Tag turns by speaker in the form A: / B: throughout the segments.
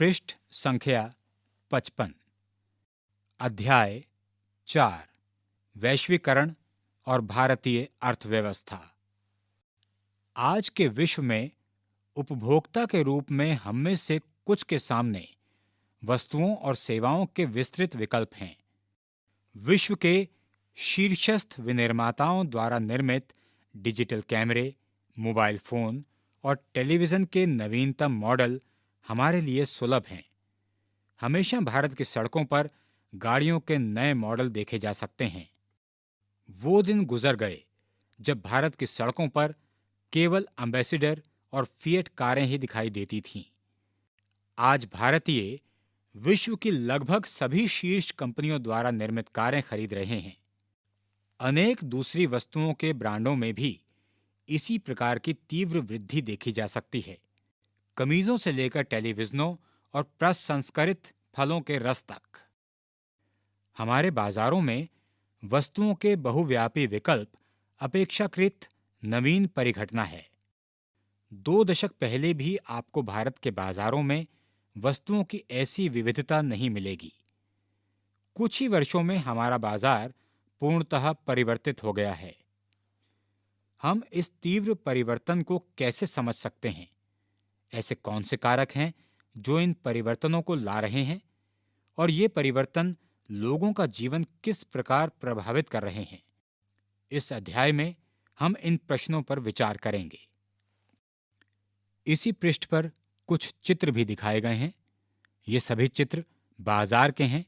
A: पृष्ठ संख्या 55। अध्याय 4। वैश्वीकरण और भारतीय अर्थव्यवस्था। आज के विश्व में उपभोक्ता के रूप में हम में से कुछ के सामने वस्तुओं और सेवाओं के विस्तृत विकल्प हैं। विश्व के शीर्षस्थ विनिर्माताओं द्वारा निर्मित डिजिटल कैमरे, मोबाइल फोन और टेलीविजन के नवीनतम मॉडल हमारे लिए सुलभ हैं। हमेशा भारत की सड़कों पर गाड़ियों के नए मॉडल देखे जा सकते हैं। वो दिन गुजर गए जब भारत की सड़कों पर केवल एम्बेसडर और फिएट कारें ही दिखाई देती थीं। आज भारतीय विश्व की लगभग सभी शीर्ष कंपनियों द्वारा निर्मित कारें खरीद रहे हैं। अनेक दूसरी वस्तुओं के ब्रांडों में भी इसी प्रकार की तीव्र वृद्धि देखी जा सकती है। कमीजों से लेकर टेलीविजनों और प्रसंस्करित फलों के रस तक। हमारे बाजारों में वस्तुओं के बहुव्यापी विकल्प अपेक्षाकृत नवीन परिघटना है। 2 दशक पहले भी आपको भारत के बाजारों में वस्तुओं की ऐसी विविधता नहीं मिलेगी। कुछ ही वर्षों में हमारा बाजार पूर्णतः परिवर्तित हो गया है। हम इस तीव्र परिवर्तन को कैसे समझ सकते हैं? ऐसे कौन से कारक हैं जो इन परिवर्तनों को ला रहे हैं, और ये परिवर्तन लोगों का जीवन किस प्रकार प्रभावित कर रहे हैं? इस अध्याय में हम इन प्रश्नों पर विचार करेंगे। इसी पृष्ठ पर कुछ चित्र भी दिखाए गए हैं। ये सभी चित्र बाजार के हैं,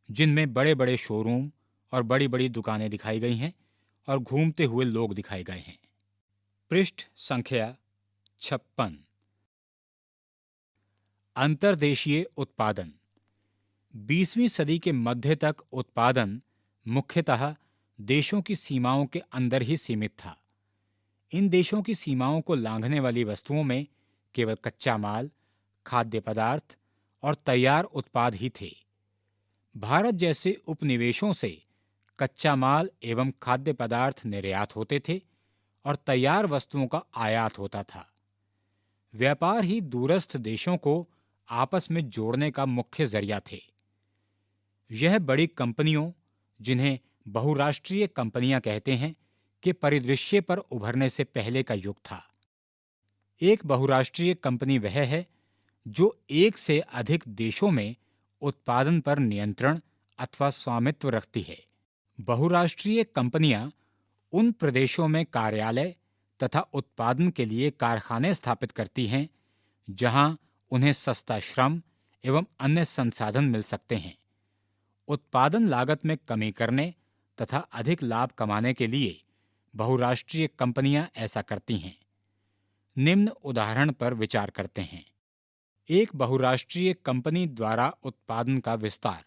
A: जिनमें बड़े बड़े शोरूम और बड़ी बड़ी दुकानें दिखाई गई हैं और घूमते हुए लोग दिखाए गए हैं। पृष्ठ संख्या 56। अंतर्देशीय उत्पादन। 20वीं सदी के मध्य तक उत्पादन मुख्यतः देशों की सीमाओं के अंदर ही सीमित था। इन देशों की सीमाओं को लांघने वाली वस्तुओं में केवल कच्चा माल, खाद्य पदार्थ और तैयार उत्पाद ही थे। भारत जैसे उपनिवेशों से कच्चा माल एवं खाद्य पदार्थ निर्यात होते थे और तैयार वस्तुओं का आयात होता था। व्यापार ही दूरस्थ देशों को आपस में जोड़ने का मुख्य जरिया थे। यह बड़ी कंपनियों, जिन्हें बहुराष्ट्रीय कंपनियां कहते हैं, के परिदृश्य पर उभरने से पहले का युग था। एक बहुराष्ट्रीय कंपनी वह है जो एक से अधिक देशों में उत्पादन पर नियंत्रण अथवा स्वामित्व रखती है। बहुराष्ट्रीय कंपनियां उन प्रदेशों में कार्यालय तथा उत्पादन के लिए कारखाने स्थापित करती हैं जहां उन्हें सस्ता श्रम एवं अन्य संसाधन मिल सकते हैं। उत्पादन लागत में कमी करने तथा अधिक लाभ कमाने के लिए बहुराष्ट्रीय कंपनियां ऐसा करती हैं। निम्न उदाहरण पर विचार करते हैं। एक बहुराष्ट्रीय कंपनी द्वारा उत्पादन का विस्तार।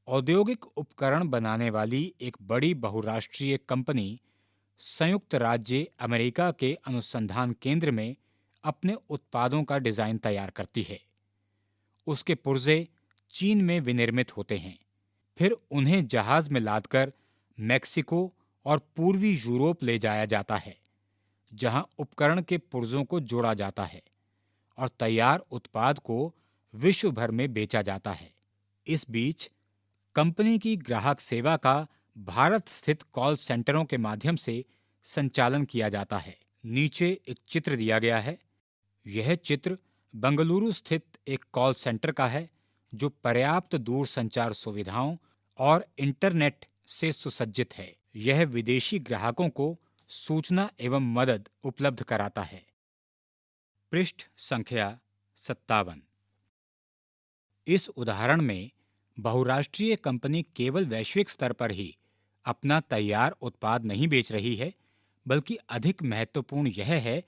A: औद्योगिक उपकरण बनाने वाली एक बड़ी बहुराष्ट्रीय कंपनी संयुक्त राज्य अमेरिका के अनुसंधान केंद्र में अपने उत्पादों का डिजाइन तैयार करती है। उसके पुर्जे चीन में विनिर्मित होते हैं, फिर उन्हें जहाज में लादकर मैक्सिको और पूर्वी यूरोप ले जाया जाता है, जहां उपकरण के पुर्जों को जोड़ा जाता है और तैयार उत्पाद को विश्व भर में बेचा जाता है। इस बीच कंपनी की ग्राहक सेवा का भारत स्थित कॉल सेंटरों के माध्यम से संचालन किया जाता है। नीचे एक चित्र दिया गया है। यह चित्र बंगलुरु स्थित एक कॉल सेंटर का है, जो पर्याप्त दूरसंचार सुविधाओं और इंटरनेट से सुसज्जित है। यह विदेशी ग्राहकों को सूचना एवं मदद उपलब्ध कराता है। पृष्ठ संख्या 57। इस उदाहरण में बहुराष्ट्रीय कंपनी केवल वैश्विक स्तर पर ही अपना तैयार उत्पाद नहीं बेच रही है, बल्कि अधिक महत्वपूर्ण यह है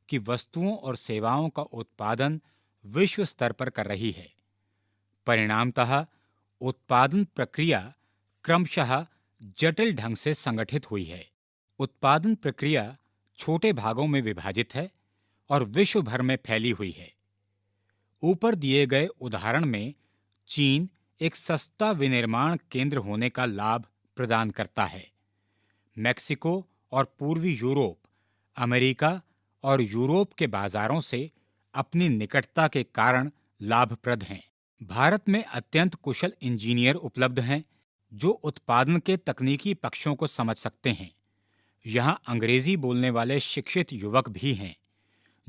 A: कि वस्तुओं और सेवाओं का उत्पादन विश्व स्तर पर कर रही है। परिणामतः उत्पादन प्रक्रिया क्रमशः जटिल ढंग से संगठित हुई है। उत्पादन प्रक्रिया छोटे भागों में विभाजित है और विश्व भर में फैली हुई है। ऊपर दिए गए उदाहरण में चीन एक सस्ता विनिर्माण केंद्र होने का लाभ प्रदान करता है। मैक्सिको और पूर्वी यूरोप अमेरिका और यूरोप के बाजारों से अपनी निकटता के कारण लाभप्रद हैं। भारत में अत्यंत कुशल इंजीनियर उपलब्ध हैं जो उत्पादन के तकनीकी पक्षों को समझ सकते हैं। यहाँ अंग्रेजी बोलने वाले शिक्षित युवक भी हैं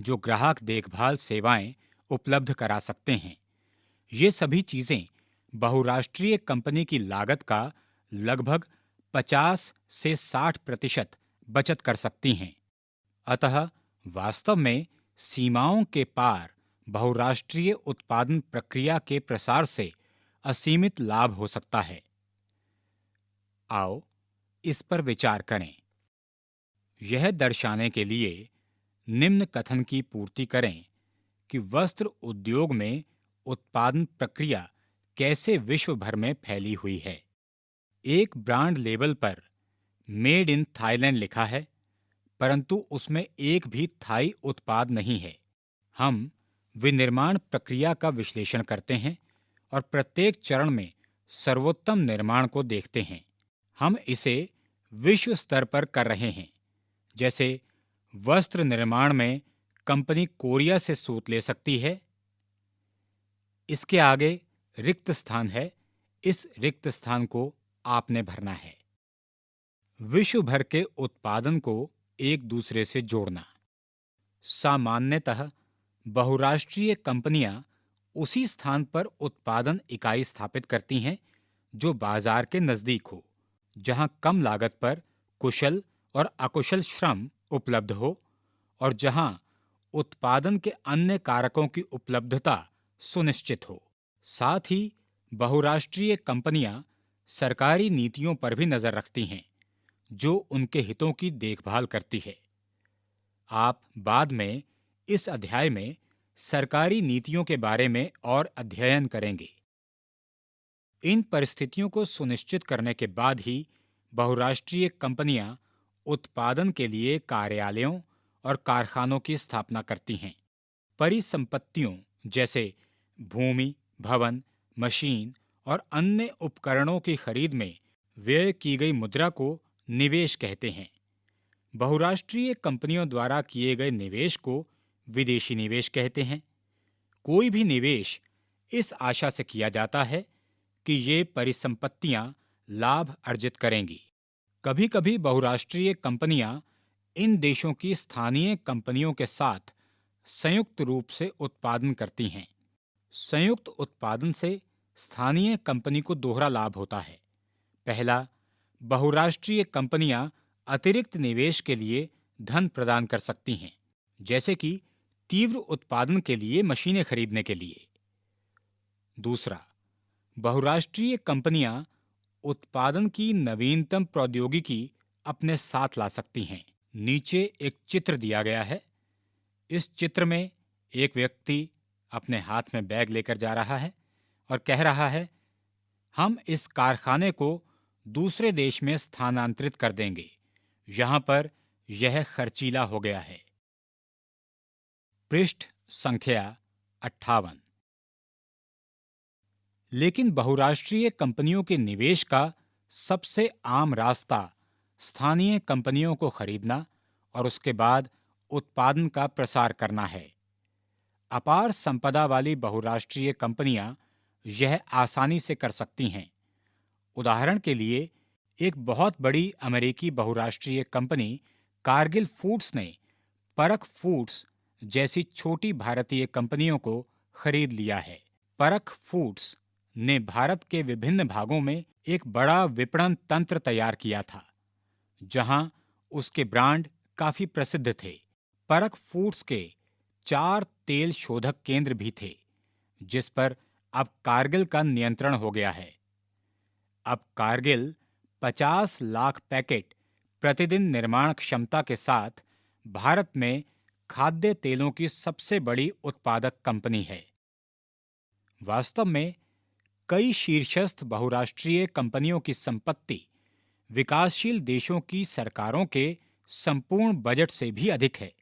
A: जो ग्राहक देखभाल सेवाएं उपलब्ध करा सकते हैं। ये सभी चीजें बहुराष्ट्रीय कंपनी की लागत का लगभग 50 से 60% बचत कर सकती हैं। अतः वास्तव में सीमाओं के पार बहुराष्ट्रीय उत्पादन प्रक्रिया के प्रसार से असीमित लाभ हो सकता है। आओ इस पर विचार करें। यह दर्शाने के लिए निम्न कथन की पूर्ति करें कि वस्त्र उद्योग में उत्पादन प्रक्रिया कैसे विश्व भर में फैली हुई है। एक ब्रांड लेबल पर मेड इन थाईलैंड लिखा है, परंतु उसमें एक भी थाई उत्पाद नहीं है। हम विनिर्माण प्रक्रिया का विश्लेषण करते हैं और प्रत्येक चरण में सर्वोत्तम निर्माण को देखते हैं। हम इसे विश्व स्तर पर कर रहे हैं। जैसे वस्त्र निर्माण में कंपनी कोरिया से सूत ले सकती है। इसके आगे रिक्त स्थान है। इस रिक्त स्थान को आपने भरना है। विश्व भर के उत्पादन को एक दूसरे से जोड़ना। सामान्यतः बहुराष्ट्रीय कंपनियां उसी स्थान पर उत्पादन इकाई स्थापित करती हैं जो बाजार के नजदीक हो, जहां कम लागत पर कुशल और अकुशल श्रम उपलब्ध हो और जहां उत्पादन के अन्य कारकों की उपलब्धता सुनिश्चित हो। साथ ही बहुराष्ट्रीय कंपनियां सरकारी नीतियों पर भी नजर रखती हैं जो उनके हितों की देखभाल करती है। आप बाद में इस अध्याय में सरकारी नीतियों के बारे में और अध्ययन करेंगे। इन परिस्थितियों को सुनिश्चित करने के बाद ही बहुराष्ट्रीय कंपनियां उत्पादन के लिए कार्यालयों और कारखानों की स्थापना करती हैं। परिसंपत्तियों जैसे भूमि, भवन, मशीन और अन्य उपकरणों की खरीद में व्यय की गई मुद्रा को निवेश कहते हैं। बहुराष्ट्रीय कंपनियों द्वारा किए गए निवेश को विदेशी निवेश कहते हैं। कोई भी निवेश इस आशा से किया जाता है कि ये परिसंपत्तियां लाभ अर्जित करेंगी। कभी-कभी बहुराष्ट्रीय कंपनियां इन देशों की स्थानीय कंपनियों के साथ संयुक्त रूप से उत्पादन करती हैं। संयुक्त उत्पादन से स्थानीय कंपनी को दोहरा लाभ होता है। पहला, बहुराष्ट्रीय कंपनियां अतिरिक्त निवेश के लिए धन प्रदान कर सकती हैं, जैसे कि तीव्र उत्पादन के लिए मशीनें खरीदने के लिए। दूसरा, बहुराष्ट्रीय कंपनियां उत्पादन की नवीनतम प्रौद्योगिकी अपने साथ ला सकती हैं। नीचे एक चित्र दिया गया है। इस चित्र में एक व्यक्ति अपने हाथ में बैग लेकर जा रहा है और कह रहा है, हम इस कारखाने को दूसरे देश में स्थानांतरित कर देंगे, यहां पर यह खर्चीला हो गया है। पृष्ठ संख्या 58। लेकिन बहुराष्ट्रीय कंपनियों के निवेश का सबसे आम रास्ता स्थानीय कंपनियों को खरीदना और उसके बाद उत्पादन का प्रसार करना है। अपार संपदा वाली बहुराष्ट्रीय कंपनियां यह आसानी से कर सकती हैं। उदाहरण के लिए, एक बहुत बड़ी अमेरिकी बहुराष्ट्रीय कंपनी कारगिल फूड्स ने परख फूड्स जैसी छोटी भारतीय कंपनियों को खरीद लिया है। परख फूड्स ने भारत के विभिन्न भागों में एक बड़ा विपणन तंत्र तैयार किया था, जहां उसके ब्रांड काफी प्रसिद्ध थे। परख फूड्स के 4 तेल शोधक केंद्र भी थे, जिस पर अब कारगिल का नियंत्रण हो गया है। अब कारगिल 50 लाख पैकेट प्रतिदिन निर्माण क्षमता के साथ भारत में खाद्य तेलों की सबसे बड़ी उत्पादक कंपनी है। वास्तव में कई शीर्षस्थ बहुराष्ट्रीय कंपनियों की संपत्ति विकासशील देशों की सरकारों के संपूर्ण बजट से भी अधिक है।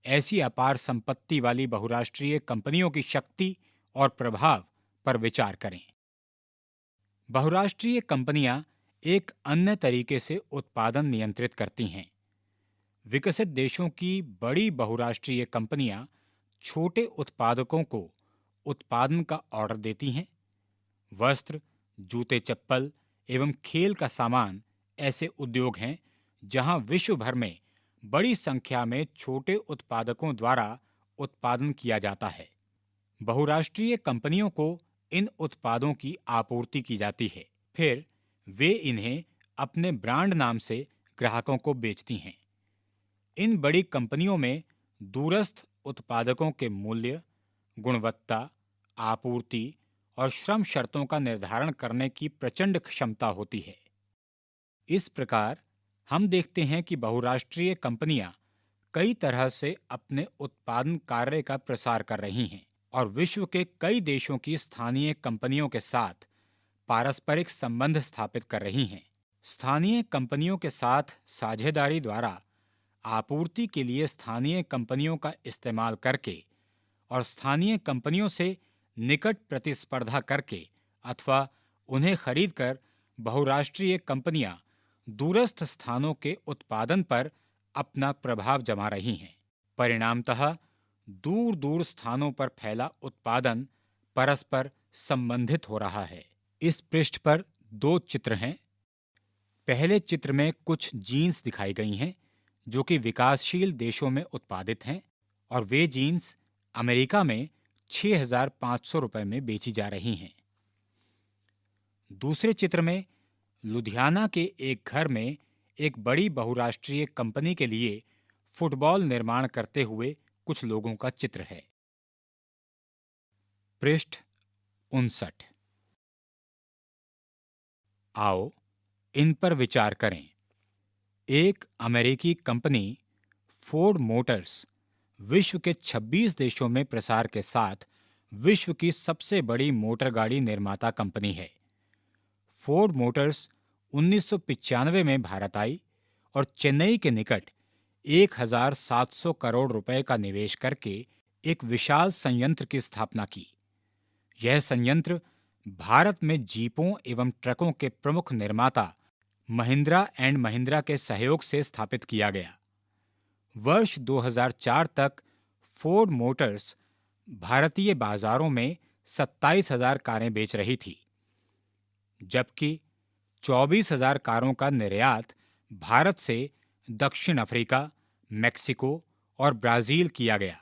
A: ऐसी अपार संपत्ति वाली बहुराष्ट्रीय कंपनियों की शक्ति और प्रभाव पर विचार करें। बहुराष्ट्रीय कंपनियां एक अन्य तरीके से उत्पादन नियंत्रित करती हैं। विकसित देशों की बड़ी बहुराष्ट्रीय कंपनियां छोटे उत्पादकों को उत्पादन का ऑर्डर देती हैं। वस्त्र, जूते चप्पल एवं खेल का सामान ऐसे उद्योग हैं जहां विश्व भर में बड़ी संख्या में छोटे उत्पादकों द्वारा उत्पादन किया जाता है। बहुराष्ट्रीय कंपनियों को इन उत्पादों की आपूर्ति की जाती है, फिर वे इन्हें अपने ब्रांड नाम से ग्राहकों को बेचती हैं। इन बड़ी कंपनियों में दूरस्थ उत्पादकों के मूल्य, गुणवत्ता, आपूर्ति और श्रम शर्तों का निर्धारण करने की प्रचंड क्षमता होती है। इस प्रकार हम देखते हैं कि बहुराष्ट्रीय कंपनियां कई तरह से अपने उत्पादन कार्य का प्रसार कर रही हैं और विश्व के कई देशों की स्थानीय कंपनियों के साथ पारस्परिक संबंध स्थापित कर रही हैं। स्थानीय कंपनियों के साथ साझेदारी द्वारा आपूर्ति के लिए स्थानीय कंपनियों का इस्तेमाल करके और स्थानीय कंपनियों से निकट प्रतिस्पर्धा करके अथवा उन्हें खरीदकर बहुराष्ट्रीय कंपनियां दूरस्थ स्थानों के उत्पादन पर अपना प्रभाव जमा रही हैं। परिणामतः दूर दूर स्थानों पर फैला उत्पादन परस्पर संबंधित हो रहा है। इस पृष्ठ पर 2 चित्र हैं। पहले चित्र में कुछ जीन्स दिखाई गई हैं जो कि विकासशील देशों में उत्पादित हैं और वे जीन्स अमेरिका में 6,500 रुपए में बेची जा रही हैं। दूसरे चित्र में लुधियाना के एक घर में एक बड़ी बहुराष्ट्रीय कंपनी के लिए फुटबॉल निर्माण करते हुए कुछ लोगों का चित्र है। पृष्ठ 59। आओ इन पर विचार करें। एक अमेरिकी कंपनी फोर्ड मोटर्स विश्व के 26 देशों में प्रसार के साथ विश्व की सबसे बड़ी मोटर गाड़ी निर्माता कंपनी है। फोर्ड मोटर्स 1995 में भारत आई और चेन्नई के निकट 1,700 करोड़ रुपए का निवेश करके एक विशाल संयंत्र की स्थापना की। यह संयंत्र भारत में जीपों एवं ट्रकों के प्रमुख निर्माता महिंद्रा एंड महिंद्रा के सहयोग से स्थापित किया गया। वर्ष 2004 तक फोर्ड मोटर्स भारतीय बाजारों में 27,000 कारें बेच रही थी, जबकि 24,000 कारों का निर्यात भारत से दक्षिण अफ्रीका, मेक्सिको और ब्राजील किया गया।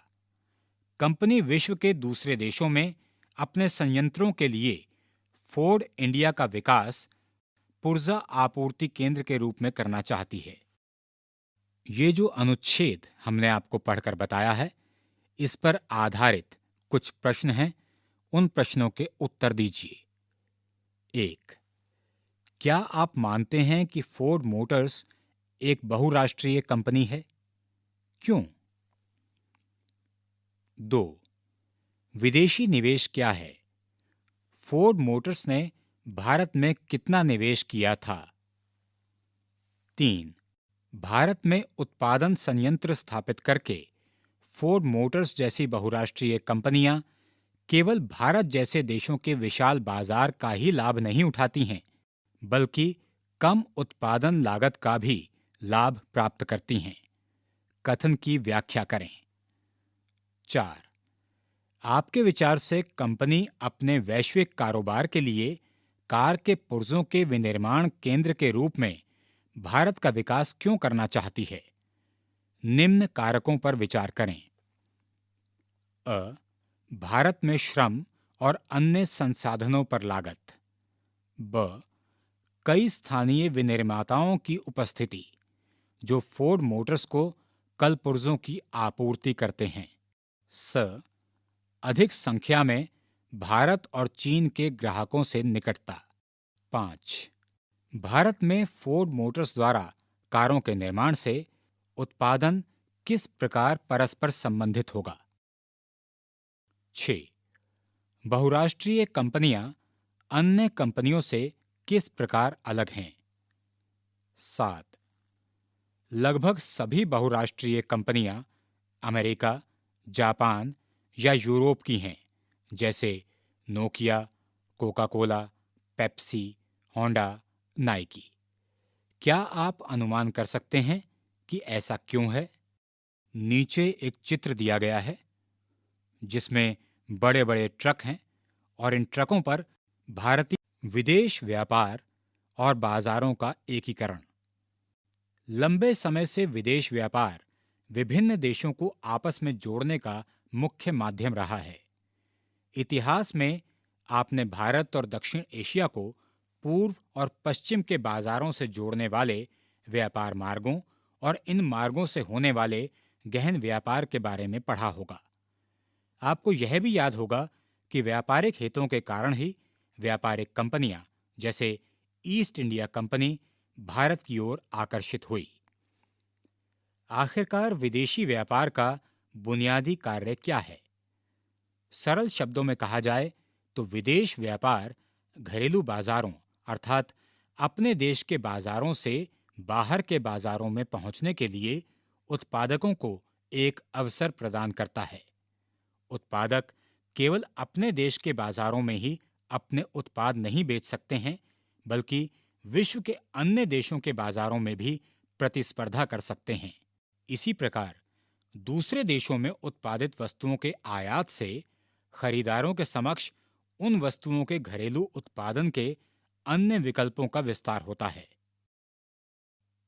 A: कंपनी विश्व के दूसरे देशों में अपने संयंत्रों के लिए फोर्ड इंडिया का विकास पुर्जा आपूर्ति केंद्र के रूप में करना चाहती है। ये जो अनुच्छेद हमने आपको पढ़कर बताया है, इस पर आधारित कुछ प्रश्न हैं। उन प्रश्नों के उत्तर दीजिए। 1. क्या आप मानते हैं कि फोर्ड मोटर्स एक बहुराष्ट्रीय कंपनी है? क्यों? 2. विदेशी निवेश क्या है? फोर्ड मोटर्स ने भारत में कितना निवेश किया था? 3. भारत में उत्पादन संयंत्र स्थापित करके फोर्ड मोटर्स जैसी बहुराष्ट्रीय कंपनियां केवल भारत जैसे देशों के विशाल बाजार का ही लाभ नहीं उठाती हैं, बल्कि कम उत्पादन लागत का भी लाभ प्राप्त करती हैं। कथन की व्याख्या करें। 4. आपके विचार से कंपनी अपने वैश्विक कारोबार के लिए कार के पुर्जों के विनिर्माण केंद्र के रूप में भारत का विकास क्यों करना चाहती है? निम्न कारकों पर विचार करें। अ. भारत में श्रम और अन्य संसाधनों पर लागत। ब. कई स्थानीय विनिर्माताओं की उपस्थिति जो फोर्ड मोटर्स को कल पुर्जों की आपूर्ति करते हैं। स. अधिक संख्या में भारत और चीन के ग्राहकों से निकटता। 5. भारत में फोर्ड मोटर्स द्वारा कारों के निर्माण से उत्पादन किस प्रकार परस्पर संबंधित होगा? 6. बहुराष्ट्रीय कंपनियां अन्य कंपनियों से किस प्रकार अलग हैं? 7. लगभग सभी बहुराष्ट्रीय कंपनियां अमेरिका, जापान या यूरोप की हैं, जैसे Nokia, Coca Cola, Pepsi, Honda, Nike. क्या आप अनुमान कर सकते हैं कि ऐसा क्यों है? नीचे एक चित्र दिया गया है जिसमें बड़े बड़े ट्रक हैं और इन ट्रकों पर भारतीय विदेश व्यापार और बाजारों का एकीकरण। लंबे समय से विदेश व्यापार विभिन्न देशों को आपस में जोड़ने का मुख्य माध्यम रहा है। इतिहास में आपने भारत और दक्षिण एशिया को पूर्व और पश्चिम के बाजारों से जोड़ने वाले व्यापार मार्गों और इन मार्गों से होने वाले गहन व्यापार के बारे में पढ़ा होगा। आपको यह भी याद होगा कि व्यापारिक हितों के कारण ही व्यापारिक कंपनियां जैसे ईस्ट इंडिया कंपनी भारत की ओर आकर्षित हुई। आखिरकार विदेशी व्यापार का बुनियादी कार्य क्या है? सरल शब्दों में कहा जाए तो विदेश व्यापार घरेलू बाजारों अर्थात अपने देश के बाजारों से बाहर के बाजारों में पहुंचने के लिए उत्पादकों को एक अवसर प्रदान करता है। उत्पादक केवल अपने देश के बाजारों में ही अपने उत्पाद नहीं बेच सकते हैं, बल्कि विश्व के अन्य देशों के बाजारों में भी प्रतिस्पर्धा कर सकते हैं। इसी प्रकार दूसरे देशों में उत्पादित वस्तुओं के आयात से खरीदारों के समक्ष उन वस्तुओं के घरेलू उत्पादन के अन्य विकल्पों का विस्तार होता है।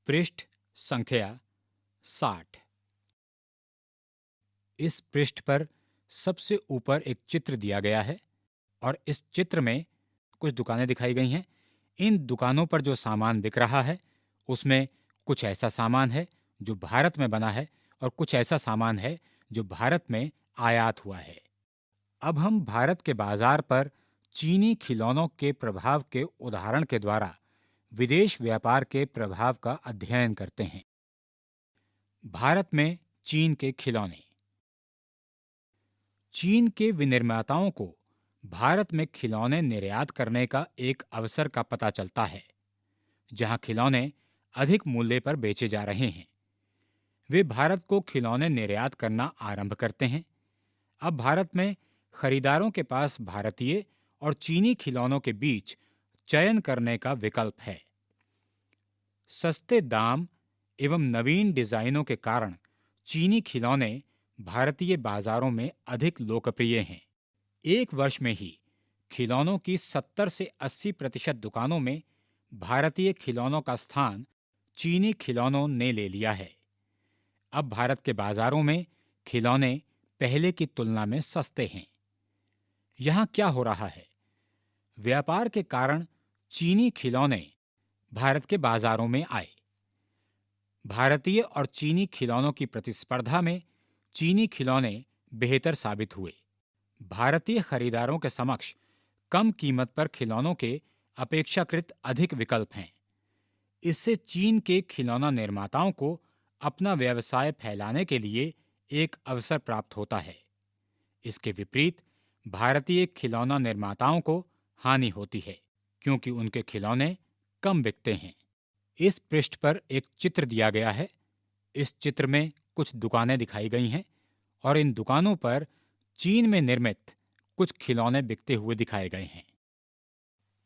A: पृष्ठ संख्या 60। इस पृष्ठ पर सबसे ऊपर एक चित्र दिया गया है और इस चित्र में कुछ दुकानें दिखाई गई हैं। इन दुकानों पर जो सामान बिक रहा है उसमें कुछ ऐसा सामान है जो भारत में बना है और कुछ ऐसा सामान है जो भारत में आयात हुआ है। अब हम भारत के बाजार पर चीनी खिलौनों के प्रभाव के उदाहरण के द्वारा विदेश व्यापार के प्रभाव का अध्ययन करते हैं। भारत में चीन के खिलौने। चीन के विनिर्माताओं को भारत में खिलौने निर्यात करने का एक अवसर का पता चलता है, जहां खिलौने अधिक मूल्य पर बेचे जा रहे हैं। वे भारत को खिलौने निर्यात करना आरंभ करते हैं। अब भारत में खरीदारों के पास भारतीय और चीनी खिलौनों के बीच चयन करने का विकल्प है। सस्ते दाम एवं नवीन डिजाइनों के कारण चीनी खिलौने भारतीय बाजारों में अधिक लोकप्रिय हैं। एक वर्ष में ही खिलौनों की 70 से 80% दुकानों में भारतीय खिलौनों का स्थान चीनी खिलौनों ने ले लिया है। अब भारत के बाजारों में खिलौने पहले की तुलना में सस्ते हैं। यहां क्या हो रहा है? व्यापार के कारण चीनी खिलौने भारत के बाजारों में आए। भारतीय और चीनी खिलौनों की प्रतिस्पर्धा में चीनी खिलौने बेहतर साबित हुए। भारतीय खरीदारों के समक्ष कम कीमत पर खिलौनों के अपेक्षाकृत अधिक विकल्प हैं। इससे चीन के खिलौना निर्माताओं को अपना व्यवसाय फैलाने के लिए एक अवसर प्राप्त होता है। इसके विपरीत भारतीय खिलौना निर्माताओं को हानि होती है, क्योंकि उनके खिलौने कम बिकते हैं। इस पृष्ठ पर एक चित्र दिया गया है। इस चित्र में कुछ दुकानें दिखाई गई हैं और इन दुकानों पर चीन में निर्मित कुछ खिलौने बिकते हुए दिखाए गए हैं।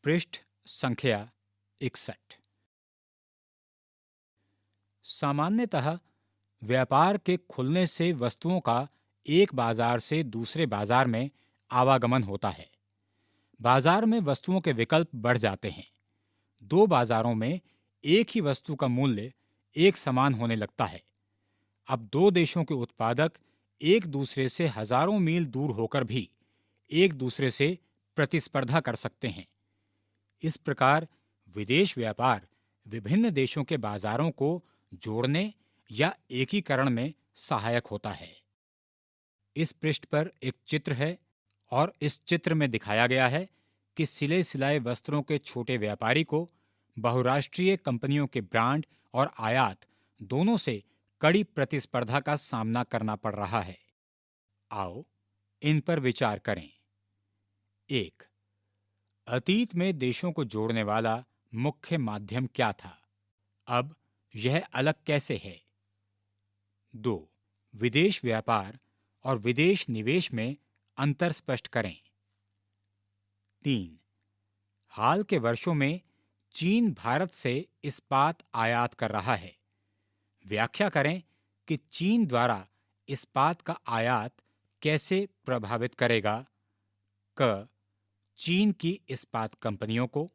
A: पृष्ठ संख्या 61। सामान्यतः व्यापार के खुलने से वस्तुओं का एक बाजार से दूसरे बाजार में आवागमन होता है। बाजार में वस्तुओं के विकल्प बढ़ जाते हैं। दो बाजारों में एक ही वस्तु का मूल्य एक समान होने लगता है। अब दो देशों के उत्पादक एक दूसरे से हजारों मील दूर होकर भी एक दूसरे से प्रतिस्पर्धा कर सकते हैं। इस प्रकार विदेश व्यापार विभिन्न देशों के बाजारों को जोड़ने या एकीकरण में सहायक होता है। इस पृष्ठ पर एक चित्र है और इस चित्र में दिखाया गया है कि सिले सिलाए वस्त्रों के छोटे व्यापारी को बहुराष्ट्रीय कंपनियों के ब्रांड और आयात दोनों से कड़ी प्रतिस्पर्धा का सामना करना पड़ रहा है। आओ इन पर विचार करें। 1. अतीत में देशों को जोड़ने वाला मुख्य माध्यम क्या था? अब यह अलग कैसे है? 2. विदेश व्यापार और विदेश निवेश में अंतर स्पष्ट करें। 3. हाल के वर्षों में चीन भारत से इस्पात आयात कर रहा है। व्याख्या करें कि चीन द्वारा इस्पात का आयात कैसे प्रभावित करेगा क. चीन की इस्पात कंपनियों को.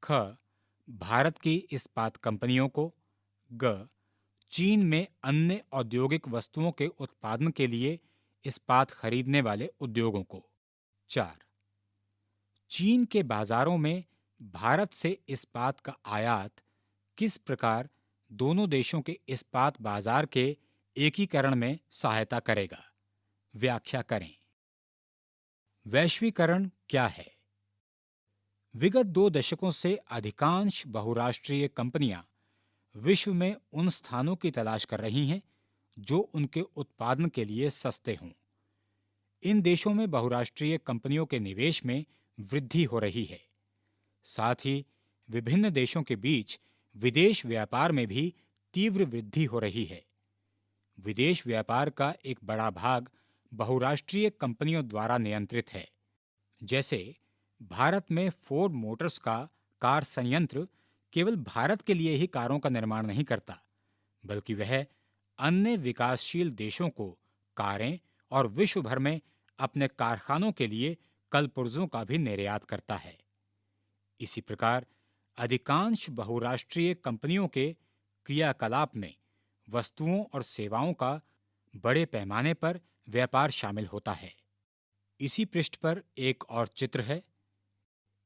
A: ख. भारत की इस्पात कंपनियों को. ग. चीन में अन्य औद्योगिक वस्तुओं के उत्पादन के लिए इस्पात खरीदने वाले उद्योगों को. 4. चीन के बाजारों में भारत से इस्पात का आयात किस प्रकार दोनों देशों के इस्पात बाजार के एकीकरण में सहायता करेगा? व्याख्या करें। वैश्वीकरण क्या है? विगत 2 दशकों से अधिकांश बहुराष्ट्रीय कंपनियां विश्व में उन स्थानों की तलाश कर रही हैं जो उनके उत्पादन के लिए सस्ते हों। इन देशों में बहुराष्ट्रीय कंपनियों के निवेश में वृद्धि हो रही है। साथ ही विभिन्न देशों के बीच विदेश व्यापार में भी तीव्र वृद्धि हो रही है। विदेश व्यापार का एक बड़ा भाग बहुराष्ट्रीय कंपनियों द्वारा नियंत्रित है। जैसे भारत में फोर्ड मोटर्स का कार संयंत्र केवल भारत के लिए ही कारों का निर्माण नहीं करता, बल्कि वह अन्य विकासशील देशों को कारें और विश्व भर में अपने कारखानों के लिए कलपुर्जों का भी निर्यात करता है। इसी प्रकार अधिकांश बहुराष्ट्रीय कंपनियों के क्रियाकलाप में वस्तुओं और सेवाओं का बड़े पैमाने पर व्यापार शामिल होता है। इसी पृष्ठ पर एक और चित्र है।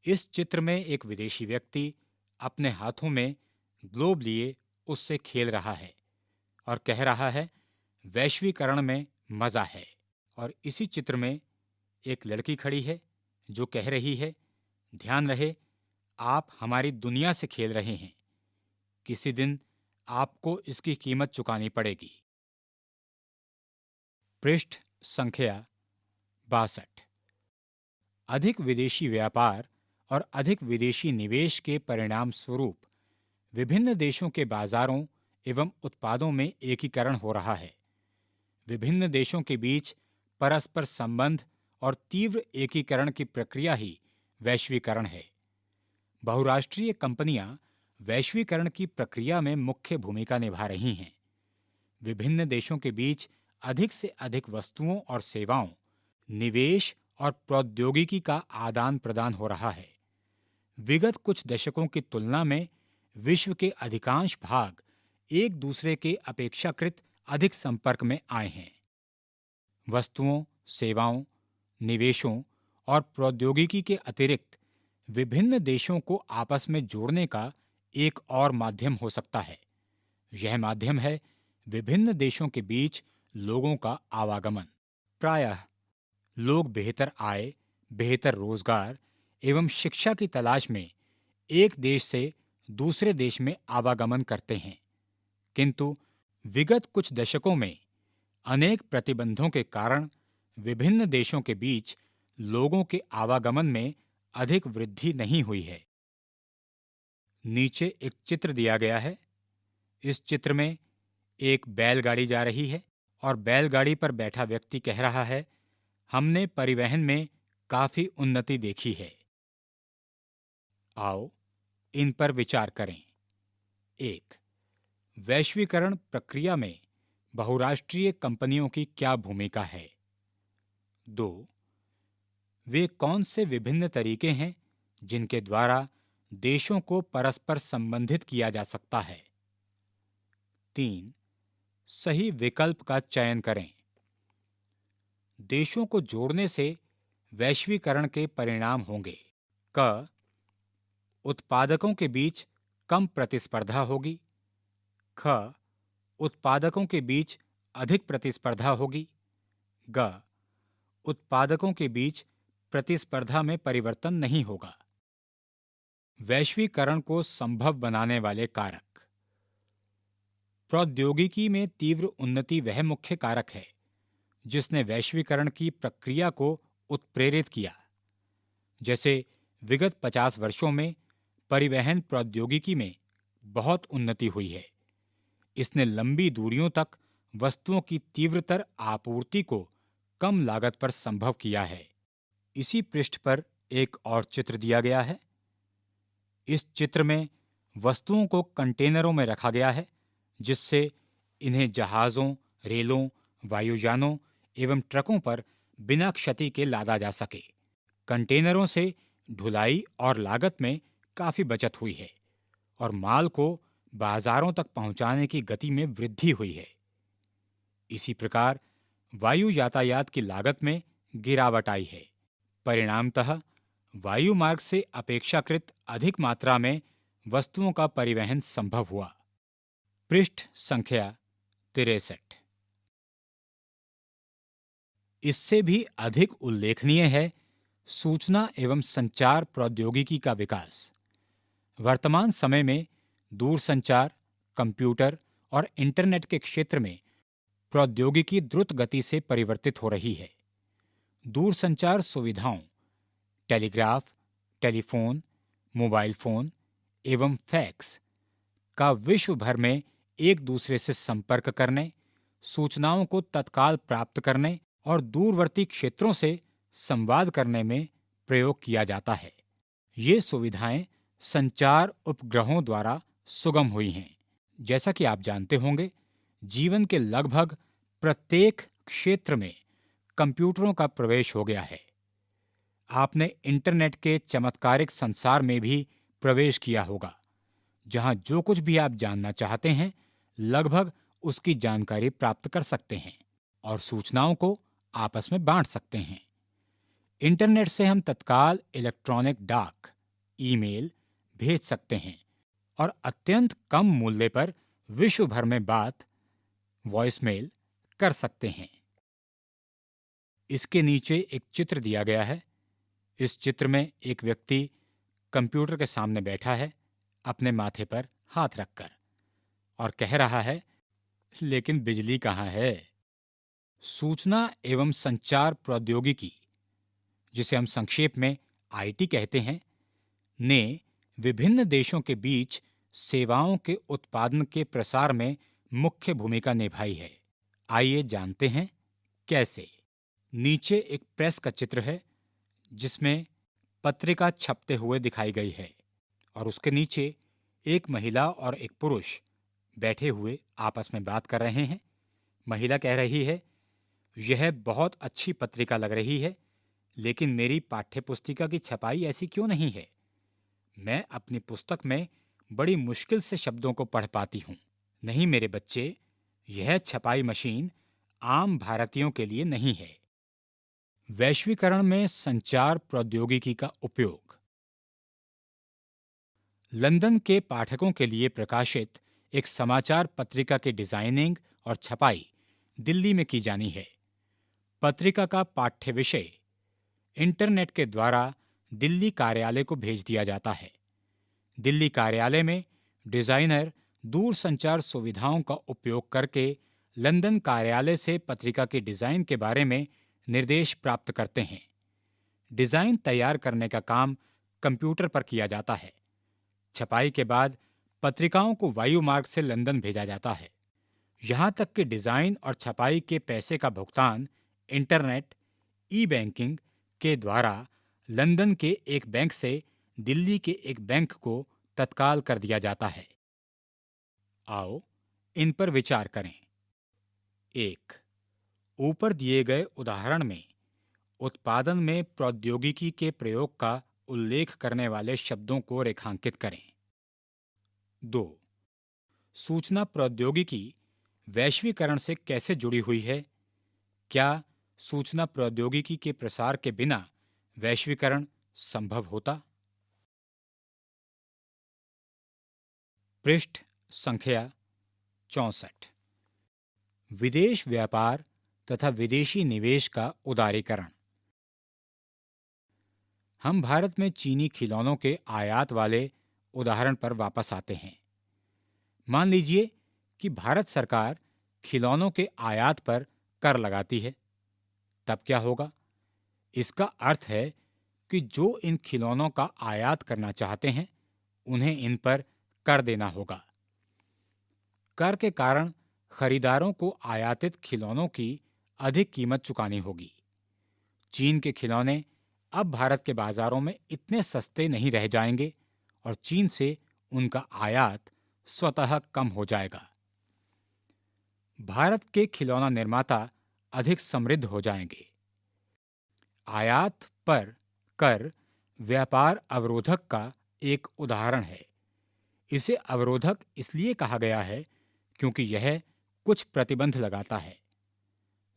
A: इस चित्र में एक विदेशी व्यक्ति अपने हाथों में ग्लोब लिए उससे खेल रहा है और कह रहा है, वैश्वीकरण में मजा है। और इसी चित्र में एक लड़की खड़ी है जो कह रही है, ध्यान रहे आप हमारी दुनिया से खेल रहे हैं, किसी दिन आपको इसकी कीमत चुकानी पड़ेगी। पृष्ठ संख्या 62। अधिक विदेशी व्यापार और अधिक विदेशी निवेश के परिणाम स्वरूप विभिन्न देशों के बाजारों एवं उत्पादों में एकीकरण हो रहा है। विभिन्न देशों के बीच परस्पर संबंध और तीव्र एकीकरण की प्रक्रिया ही वैश्वीकरण है। बहुराष्ट्रीय कंपनियां वैश्वीकरण की प्रक्रिया में मुख्य भूमिका निभा रही हैं। विभिन्न देशों के बीच अधिक से अधिक वस्तुओं और सेवाओं, निवेश और प्रौद्योगिकी का आदान प्रदान हो रहा है। विगत कुछ दशकों की तुलना में विश्व के अधिकांश भाग एक दूसरे के अपेक्षाकृत अधिक संपर्क में आए हैं। वस्तुओं, सेवाओं, निवेशों और प्रौद्योगिकी के अतिरिक्त विभिन्न देशों को आपस में जोड़ने का एक और माध्यम हो सकता है। यह माध्यम है विभिन्न देशों के बीच लोगों का आवागमन। प्रायः लोग बेहतर आय, बेहतर रोजगार एवं शिक्षा की तलाश में एक देश से दूसरे देश में आवागमन करते हैं, किंतु विगत कुछ दशकों में अनेक प्रतिबंधों के कारण विभिन्न देशों के बीच लोगों के आवागमन में अधिक वृद्धि नहीं हुई है। नीचे एक चित्र दिया गया है। इस चित्र में एक बैलगाड़ी जा रही है और बैलगाड़ी पर बैठा व्यक्ति कह रहा है, हमने परिवहन में काफी उन्नति देखी है। आओ इन पर विचार करें। 1. वैश्वीकरण प्रक्रिया में बहुराष्ट्रीय कंपनियों की क्या भूमिका है? 2. वे कौन से विभिन्न तरीके हैं जिनके द्वारा देशों को परस्पर संबंधित किया जा सकता है? 3. सही विकल्प का चयन करें। देशों को जोड़ने से वैश्वीकरण के परिणाम होंगे। क. उत्पादकों के बीच कम प्रतिस्पर्धा होगी। ख. उत्पादकों के बीच अधिक प्रतिस्पर्धा होगी। ग. उत्पादकों के बीच प्रतिस्पर्धा में परिवर्तन नहीं होगा। वैश्वीकरण को संभव बनाने वाले कारक। प्रौद्योगिकी में तीव्र उन्नति वह मुख्य कारक है जिसने वैश्वीकरण की प्रक्रिया को उत्प्रेरित किया। जैसे विगत 50 वर्षों में परिवहन प्रौद्योगिकी में बहुत उन्नति हुई है। इसने लंबी दूरियों तक वस्तुओं की तीव्रतर आपूर्ति को कम लागत पर संभव किया है। इसी पृष्ठ पर एक और चित्र दिया गया है। इस चित्र में वस्तुओं को कंटेनरों में रखा गया है, जिससे इन्हें जहाज़ों, रेलों, वायुयानों एवं ट्रकों पर बिना क्षति के लादा जा सके। कंटेनरों से ढुलाई और लागत में काफी बचत हुई है और माल को बाजारों तक पहुंचाने की गति में वृद्धि हुई है। इसी प्रकार वायु यातायात की लागत में गिरावट आई है। परिणामतः वायु मार्ग से अपेक्षाकृत अधिक मात्रा में वस्तुओं का परिवहन संभव हुआ। पृष्ठ संख्या 63। इससे भी अधिक उल्लेखनीय है सूचना एवं संचार प्रौद्योगिकी का विकास। वर्तमान समय में दूरसंचार, कंप्यूटर और इंटरनेट के क्षेत्र में प्रौद्योगिकी द्रुत गति से परिवर्तित हो रही है। दूरसंचार सुविधाओं, टेलीग्राफ, टेलीफोन, मोबाइल फोन एवं फैक्स का विश्व भर में एक दूसरे से संपर्क करने, सूचनाओं को तत्काल प्राप्त करने और दूरवर्ती क्षेत्रों से संवाद करने में प्रयोग किया जाता है। ये सुविधाएं संचार उपग्रहों द्वारा सुगम हुई हैं। जैसा कि आप जानते होंगे, जीवन के लगभग प्रत्येक क्षेत्र में कंप्यूटरों का प्रवेश हो गया है। आपने इंटरनेट के चमत्कारिक संसार में भी प्रवेश किया होगा, जहां जो कुछ भी आप जानना चाहते हैं, लगभग उसकी जानकारी प्राप्त कर सकते हैं और सूचनाओं को आपस में बांट सकते हैं। इंटरनेट से हम तत्काल इलेक्ट्रॉनिक डाक, ईमेल भेज सकते हैं और अत्यंत कम मूल्य पर विश्व भर में बात, वॉइसमेल कर सकते हैं। इसके नीचे एक चित्र दिया गया है। इस चित्र में एक व्यक्ति कंप्यूटर के सामने बैठा है, अपने माथे पर हाथ रखकर, और कह रहा है, लेकिन बिजली कहाँ है? सूचना एवं संचार प्रौद्योगिकी, जिसे हम संक्षेप में आईटी कहते हैं, ने विभिन्न देशों के बीच सेवाओं के उत्पादन के प्रसार में मुख्य भूमिका निभाई है। आइए जानते हैं कैसे। नीचे एक प्रेस का चित्र है जिसमें पत्रिका छपते हुए दिखाई गई है और उसके नीचे एक महिला और एक पुरुष बैठे हुए आपस में बात कर रहे हैं। महिला कह रही है, यह बहुत अच्छी पत्रिका लग रही है, लेकिन मेरी पाठ्य पुस्तिका की छपाई ऐसी क्यों नहीं है? मैं अपनी पुस्तक में बड़ी मुश्किल से शब्दों को पढ़ पाती हूँ। नहीं मेरे बच्चे, यह छपाई मशीन आम भारतीयों के लिए नहीं है। वैश्वीकरण में संचार प्रौद्योगिकी का उपयोग। लंदन के पाठकों के लिए प्रकाशित एक समाचार पत्रिका की डिजाइनिंग और छपाई दिल्ली में की जानी है। पत्रिका का पाठ्य विषय इंटरनेट के द्वारा दिल्ली कार्यालय को भेज दिया जाता है। दिल्ली कार्यालय में डिजाइनर दूरसंचार सुविधाओं का उपयोग करके लंदन कार्यालय से पत्रिका के डिजाइन के बारे में निर्देश प्राप्त करते हैं। डिजाइन तैयार करने का काम कंप्यूटर पर किया जाता है। छपाई के बाद पत्रिकाओं को वायु मार्ग से लंदन भेजा जाता है। यहां तक कि डिजाइन और छपाई के पैसे का भुगतान इंटरनेट, ई बैंकिंग के द्वारा लंदन के एक बैंक से दिल्ली के एक बैंक को तत्काल कर दिया जाता है। आओ इन पर विचार करें। 1. ऊपर दिए गए उदाहरण में उत्पादन में प्रौद्योगिकी के प्रयोग का उल्लेख करने वाले शब्दों को रेखांकित करें। 2. सूचना प्रौद्योगिकी वैश्वीकरण से कैसे जुड़ी हुई है? क्या सूचना प्रौद्योगिकी के प्रसार के बिना वैश्वीकरण संभव होता? पृष्ठ संख्या 64। विदेश व्यापार तथा विदेशी निवेश का उदारीकरण। हम भारत में चीनी खिलौनों के आयात वाले उदाहरण पर वापस आते हैं। मान लीजिए कि भारत सरकार खिलौनों के आयात पर कर लगाती है, तब क्या होगा? इसका अर्थ है कि जो इन खिलौनों का आयात करना चाहते हैं, उन्हें इन पर कर देना होगा। कर के कारण खरीदारों को आयातित खिलौनों की अधिक कीमत चुकानी होगी। चीन के खिलौने अब भारत के बाजारों में इतने सस्ते नहीं रह जाएंगे और चीन से उनका आयात स्वतः कम हो जाएगा। भारत के खिलौना निर्माता अधिक समृद्ध हो जाएंगे। आयात पर कर व्यापार अवरोधक का एक उदाहरण है। इसे अवरोधक इसलिए कहा गया है क्योंकि यह कुछ प्रतिबंध लगाता है।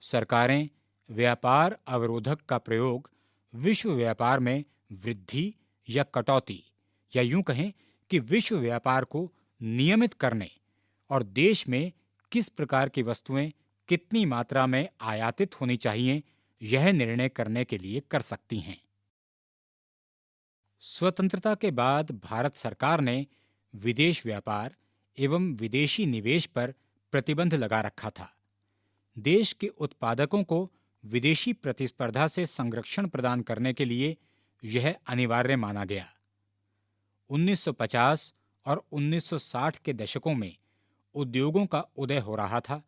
A: सरकारें व्यापार अवरोधक का प्रयोग विश्व व्यापार में वृद्धि या कटौती, या यूं कहें कि विश्व व्यापार को नियमित करने और देश में किस प्रकार की वस्तुएं कितनी मात्रा में आयातित होनी चाहिए, यह निर्णय करने के लिए कर सकती हैं। स्वतंत्रता के बाद भारत सरकार ने विदेश व्यापार एवं विदेशी निवेश पर प्रतिबंध लगा रखा था। देश के उत्पादकों को विदेशी प्रतिस्पर्धा से संरक्षण प्रदान करने के लिए यह अनिवार्य माना गया। 1950 और 1960 के दशकों में उद्योगों का उदय हो रहा था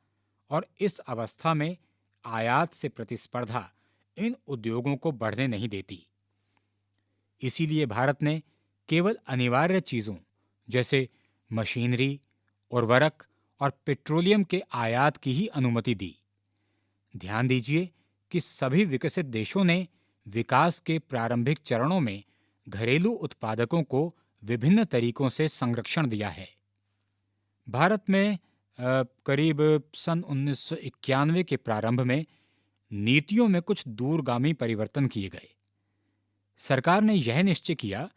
A: और इस अवस्था में आयात से प्रतिस्पर्धा इन उद्योगों को बढ़ने नहीं देती। इसीलिए भारत ने केवल अनिवार्य चीजों जैसे मशीनरी, उर्वरक और पेट्रोलियम के आयात की ही अनुमति दी। ध्यान दीजिए कि सभी विकसित देशों ने विकास के प्रारंभिक चरणों में घरेलू उत्पादकों को विभिन्न तरीकों से संरक्षण दिया है। भारत में करीब सन 1991 के प्रारंभ में नीतियों में कुछ दूरगामी परिवर्तन किए गए। सरकार ने यह निश्चय किया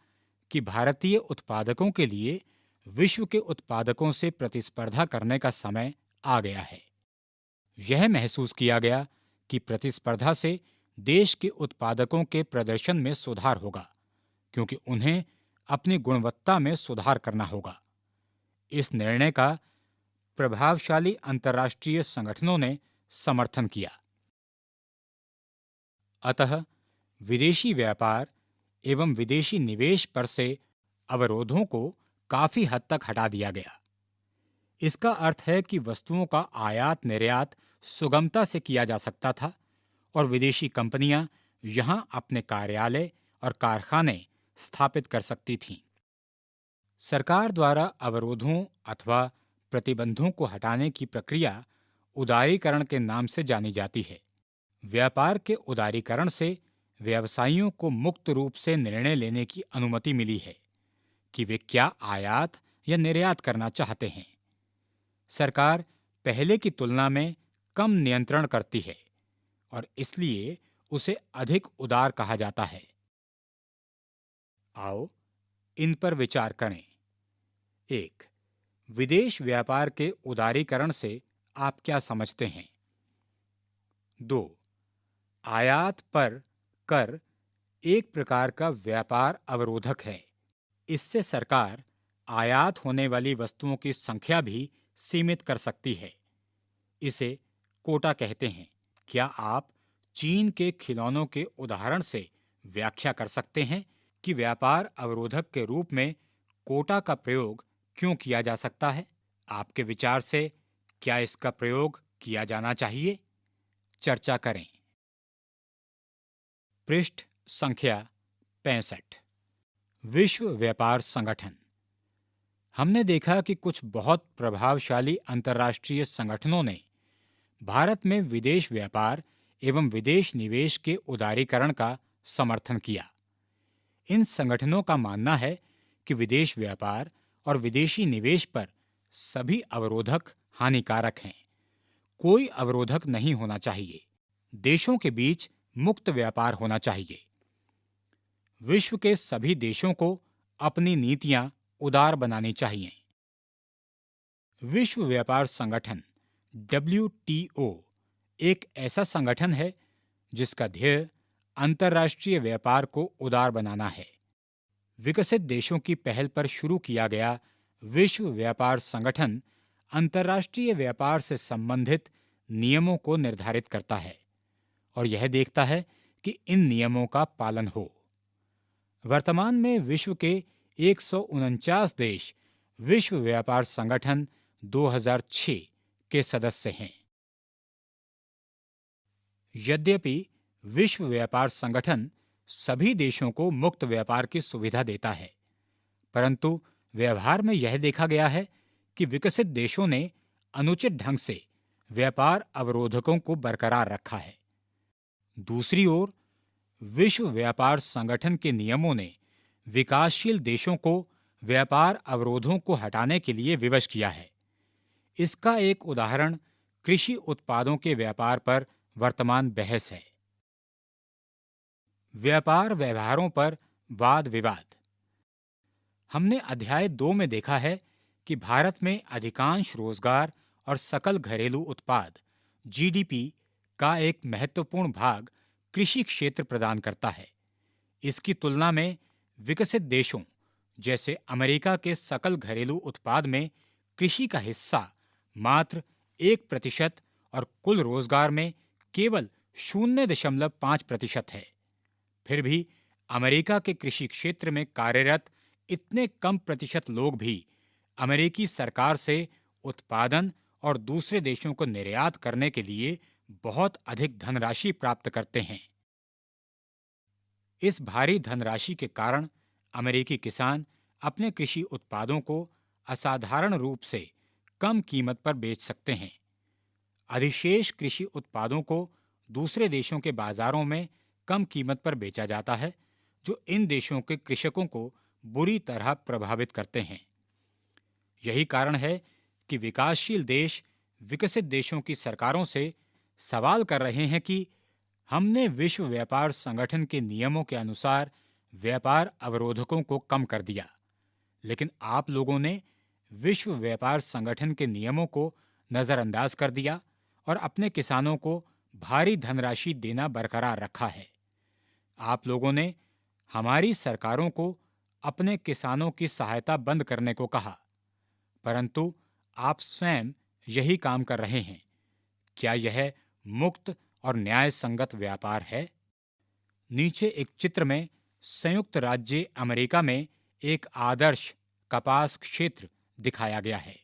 A: कि भारतीय उत्पादकों के लिए विश्व के उत्पादकों से प्रतिस्पर्धा करने का समय आ गया है। यह महसूस किया गया कि प्रतिस्पर्धा से देश के उत्पादकों के प्रदर्शन में सुधार होगा, क्योंकि उन्हें अपनी गुणवत्ता में सुधार करना होगा। इस निर्णय का प्रभावशाली अंतर्राष्ट्रीय संगठनों ने समर्थन किया। अतः विदेशी व्यापार एवं विदेशी निवेश पर से अवरोधों को काफी हद तक हटा दिया गया। इसका अर्थ है कि वस्तुओं का आयात निर्यात सुगमता से किया जा सकता था और विदेशी कंपनियां यहां अपने कार्यालय और कारखाने स्थापित कर सकती थीं। सरकार द्वारा अवरोधों अथवा प्रतिबंधों को हटाने की प्रक्रिया उदारीकरण के नाम से जानी जाती है। व्यापार के उदारीकरण से व्यवसायियों को मुक्त रूप से निर्णय लेने की अनुमति मिली है कि वे क्या आयात या निर्यात करना चाहते हैं। सरकार पहले की तुलना में कम नियंत्रण करती है और इसलिए उसे अधिक उदार कहा जाता है। आओ इन पर विचार करें। 1. विदेश व्यापार के उदारीकरण से आप क्या समझते हैं? 2. आयात पर कर एक प्रकार का व्यापार अवरोधक है। इससे सरकार आयात होने वाली वस्तुओं की संख्या भी सीमित कर सकती है। इसे कोटा कहते हैं। क्या आप चीन के खिलौनों के उदाहरण से व्याख्या कर सकते हैं कि व्यापार अवरोधक के रूप में कोटा का प्रयोग क्यों किया जा सकता है? आपके विचार से क्या इसका प्रयोग किया जाना चाहिए? चर्चा करें। पृष्ठ संख्या 65। विश्व व्यापार संगठन। हमने देखा कि कुछ बहुत प्रभावशाली अंतर्राष्ट्रीय संगठनों ने भारत में विदेश व्यापार एवं विदेश निवेश के उदारीकरण का समर्थन किया। इन संगठनों का मानना है कि विदेश व्यापार और विदेशी निवेश पर सभी अवरोधक हानिकारक हैं। कोई अवरोधक नहीं होना चाहिए। देशों के बीच मुक्त व्यापार होना चाहिए। विश्व के सभी देशों को अपनी नीतियां उदार बनानी चाहिए। विश्व व्यापार संगठन WTO एक ऐसा संगठन है जिसका ध्येय अंतर्राष्ट्रीय व्यापार को उदार बनाना है। विकसित देशों की पहल पर शुरू किया गया विश्व व्यापार संगठन अंतर्राष्ट्रीय व्यापार से संबंधित नियमों को निर्धारित करता है और यह देखता है कि इन नियमों का पालन हो। वर्तमान में विश्व के 149 देश विश्व व्यापार संगठन 2006 के सदस्य हैं। यद्यपि विश्व व्यापार संगठन सभी देशों को मुक्त व्यापार की सुविधा देता है, परंतु व्यवहार में यह देखा गया है कि विकसित देशों ने अनुचित ढंग से व्यापार अवरोधकों को बरकरार रखा है। दूसरी ओर विश्व व्यापार संगठन के नियमों ने विकासशील देशों को व्यापार अवरोधों को हटाने के लिए विवश किया है। इसका एक उदाहरण कृषि उत्पादों के व्यापार पर वर्तमान बहस है। व्यापार व्यवहारों पर वाद विवाद। हमने अध्याय 2 में देखा है कि भारत में अधिकांश रोजगार और सकल घरेलू उत्पाद जीडीपी का एक महत्वपूर्ण भाग कृषि क्षेत्र प्रदान करता है। इसकी तुलना में विकसित देशों जैसे अमेरिका के सकल घरेलू उत्पाद में कृषि का हिस्सा मात्र 1% और कुल रोजगार में केवल 0.5% है। फिर भी अमेरिका के कृषि क्षेत्र में कार्यरत इतने कम प्रतिशत लोग भी अमेरिकी सरकार से उत्पादन और दूसरे देशों को निर्यात करने के लिए बहुत अधिक धनराशि प्राप्त करते हैं। इस भारी धनराशि के कारण अमेरिकी किसान अपने कृषि उत्पादों को असाधारण रूप से कम कीमत पर बेच सकते हैं। अधिशेष कृषि उत्पादों को दूसरे देशों के बाजारों में कम कीमत पर बेचा जाता है, जो इन देशों के कृषकों को बुरी तरह प्रभावित करते हैं। यही कारण है कि विकासशील देश विकसित देशों की सरकारों से सवाल कर रहे हैं कि हमने विश्व व्यापार संगठन के नियमों के अनुसार व्यापार अवरोधकों को कम कर दिया, लेकिन आप लोगों ने विश्व व्यापार संगठन के नियमों को नजरअंदाज कर दिया और अपने किसानों को भारी धनराशि देना बरकरार रखा है। आप लोगों ने हमारी सरकारों को अपने किसानों की सहायता बंद करने को कहा, परंतु आप स्वयं यही काम कर रहे हैं। क्या यह मुक्त और न्याय संगत व्यापार है? नीचे एक चित्र में संयुक्त राज्य अमेरिका में एक आदर्श कपास क्षेत्र दिखाया गया है,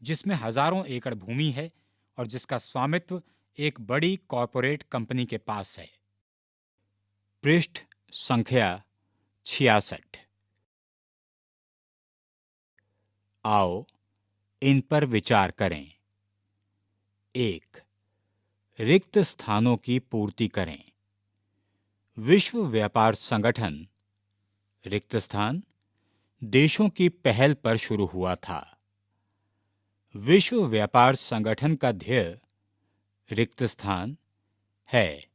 A: जिसमें हजारों एकड़ भूमि है और जिसका स्वामित्व एक बड़ी कॉरपोरेट कंपनी के पास है। पृष्ठ संख्या 66। आओ इन पर विचार करें। 1. रिक्त स्थानों की पूर्ति करें। विश्व व्यापार संगठन रिक्त स्थान देशों की पहल पर शुरू हुआ था। विश्व व्यापार संगठन का ध्येय रिक्त स्थान है।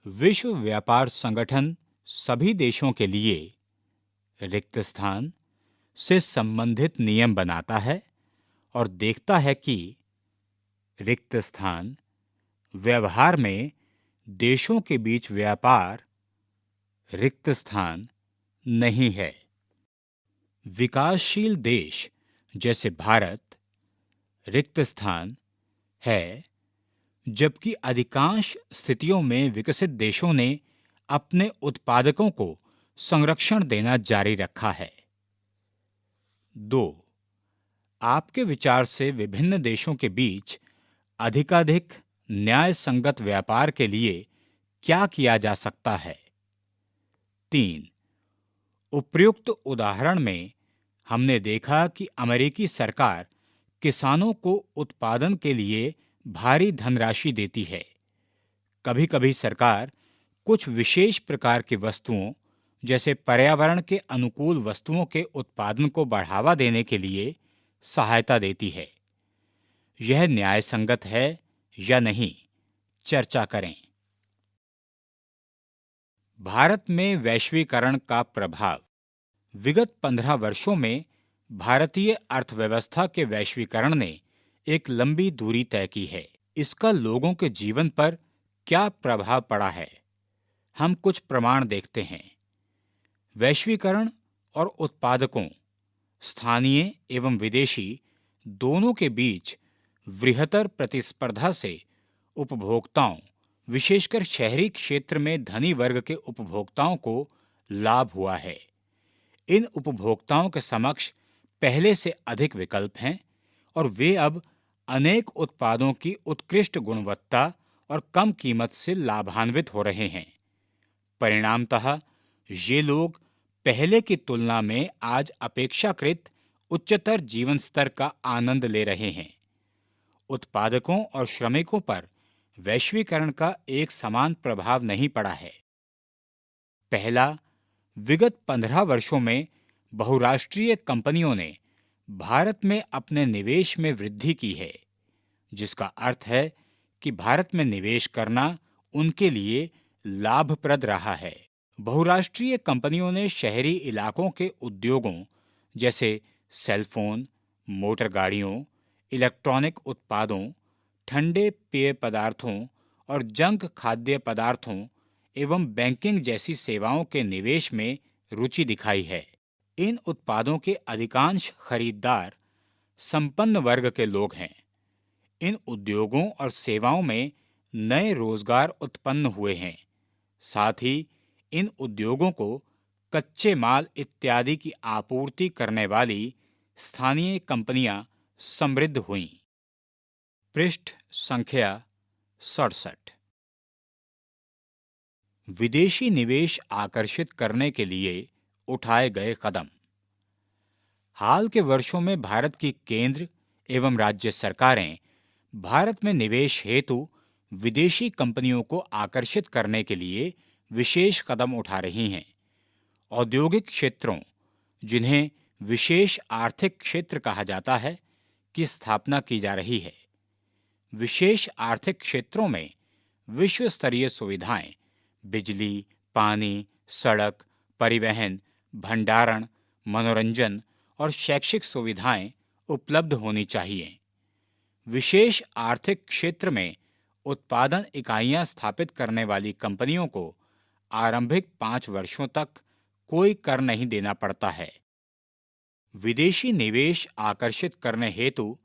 A: विश्व व्यापार संगठन सभी देशों के लिए रिक्त स्थान से संबंधित नियम बनाता है और देखता है कि रिक्त स्थान व्यवहार में देशों के बीच व्यापार रिक्त स्थान नहीं है। विकासशील देश जैसे भारत रिक्त स्थान है, जबकि अधिकांश स्थितियों में विकसित देशों ने अपने उत्पादकों को संरक्षण देना जारी रखा है। 2. आपके विचार से विभिन्न देशों के बीच अधिकाधिक न्याय संगत व्यापार के लिए क्या किया जा सकता है? 3. उपर्युक्त उदाहरण में हमने देखा कि अमेरिकी सरकार किसानों को उत्पादन के लिए भारी धनराशि देती है। कभी-कभी सरकार कुछ विशेष प्रकार की वस्तुओं जैसे पर्यावरण के अनुकूल वस्तुओं के उत्पादन को बढ़ावा देने के लिए सहायता देती है। यह न्याय संगत है या नहीं, चर्चा करें। भारत में वैश्वीकरण का प्रभाव। विगत 15 वर्षों में भारतीय अर्थव्यवस्था के वैश्वीकरण ने एक लंबी दूरी तय की है। इसका लोगों के जीवन पर क्या प्रभाव पड़ा है, हम कुछ प्रमाण देखते हैं। वैश्वीकरण और उत्पादकों, स्थानीय एवं विदेशी, दोनों के बीच वृहत्तर प्रतिस्पर्धा से उपभोक्ताओं, विशेषकर शहरी क्षेत्र में धनी वर्ग के उपभोक्ताओं को लाभ हुआ है। इन उपभोक्ताओं के समक्ष पहले से अधिक विकल्प हैं और वे अब अनेक उत्पादों की उत्कृष्ट गुणवत्ता और कम कीमत से लाभान्वित हो रहे हैं। परिणामतः ये लोग पहले की तुलना में आज अपेक्षाकृत उच्चतर जीवन स्तर का आनंद ले रहे हैं। उत्पादकों और श्रमिकों पर वैश्वीकरण का एक समान प्रभाव नहीं पड़ा है। पहला, विगत 15 वर्षों में बहुराष्ट्रीय कंपनियों ने भारत में अपने निवेश में वृद्धि की है, जिसका अर्थ है कि भारत में निवेश करना उनके लिए लाभप्रद रहा है। बहुराष्ट्रीय कंपनियों ने शहरी इलाकों के उद्योगों जैसे सेलफोन, मोटर गाड़ियों, इलेक्ट्रॉनिक उत्पादों, ठंडे पेय पदार्थों और जंक खाद्य पदार्थों एवं बैंकिंग जैसी सेवाओं के निवेश में रुचि दिखाई है। इन उत्पादों के अधिकांश खरीदार संपन्न वर्ग के लोग हैं। इन उद्योगों और सेवाओं में नए रोजगार उत्पन्न हुए हैं। साथ ही इन उद्योगों को कच्चे माल इत्यादि की आपूर्ति करने वाली स्थानीय कंपनियां समृद्ध हुईं। पृष्ठ संख्या 67। विदेशी निवेश आकर्षित करने के लिए उठाए गए कदम। हाल के वर्षों में भारत की केंद्र एवं राज्य सरकारें भारत में निवेश हेतु विदेशी कंपनियों को आकर्षित करने के लिए विशेष कदम उठा रही हैं। औद्योगिक क्षेत्रों, जिन्हें विशेष आर्थिक क्षेत्र कहा जाता है, की स्थापना की जा रही है। विशेष आर्थिक क्षेत्रों में विश्व स्तरीय सुविधाएं, बिजली, पानी, सड़क, परिवहन, भंडारण, मनोरंजन और शैक्षिक सुविधाएं उपलब्ध होनी चाहिए। विशेष आर्थिक क्षेत्र में उत्पादन इकाइयां स्थापित करने वाली कंपनियों को आरंभिक 5 वर्षों तक कोई कर नहीं देना पड़ता है। विदेशी निवेश आकर्षित करने हेतु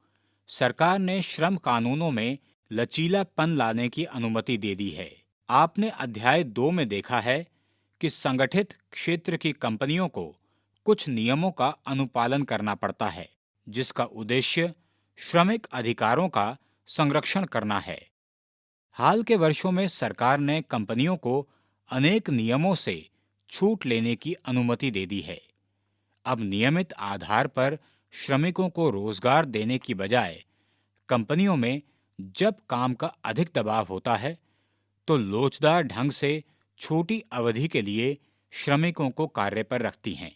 A: सरकार ने श्रम कानूनों में लचीलापन लाने की अनुमति दे दी है। आपने अध्याय 2 में देखा है कि संगठित क्षेत्र की कंपनियों को कुछ नियमों का अनुपालन करना पड़ता है, जिसका उद्देश्य श्रमिक अधिकारों का संरक्षण करना है। हाल के वर्षों में सरकार ने कंपनियों को अनेक नियमों से छूट लेने की अनुमति दे दी है। अब नियमित आधार पर श्रमिकों को रोजगार देने की बजाय कंपनियों में जब काम का अधिक दबाव होता है, तो लोचदार ढंग से छोटी अवधि के लिए श्रमिकों को कार्य पर रखती हैं।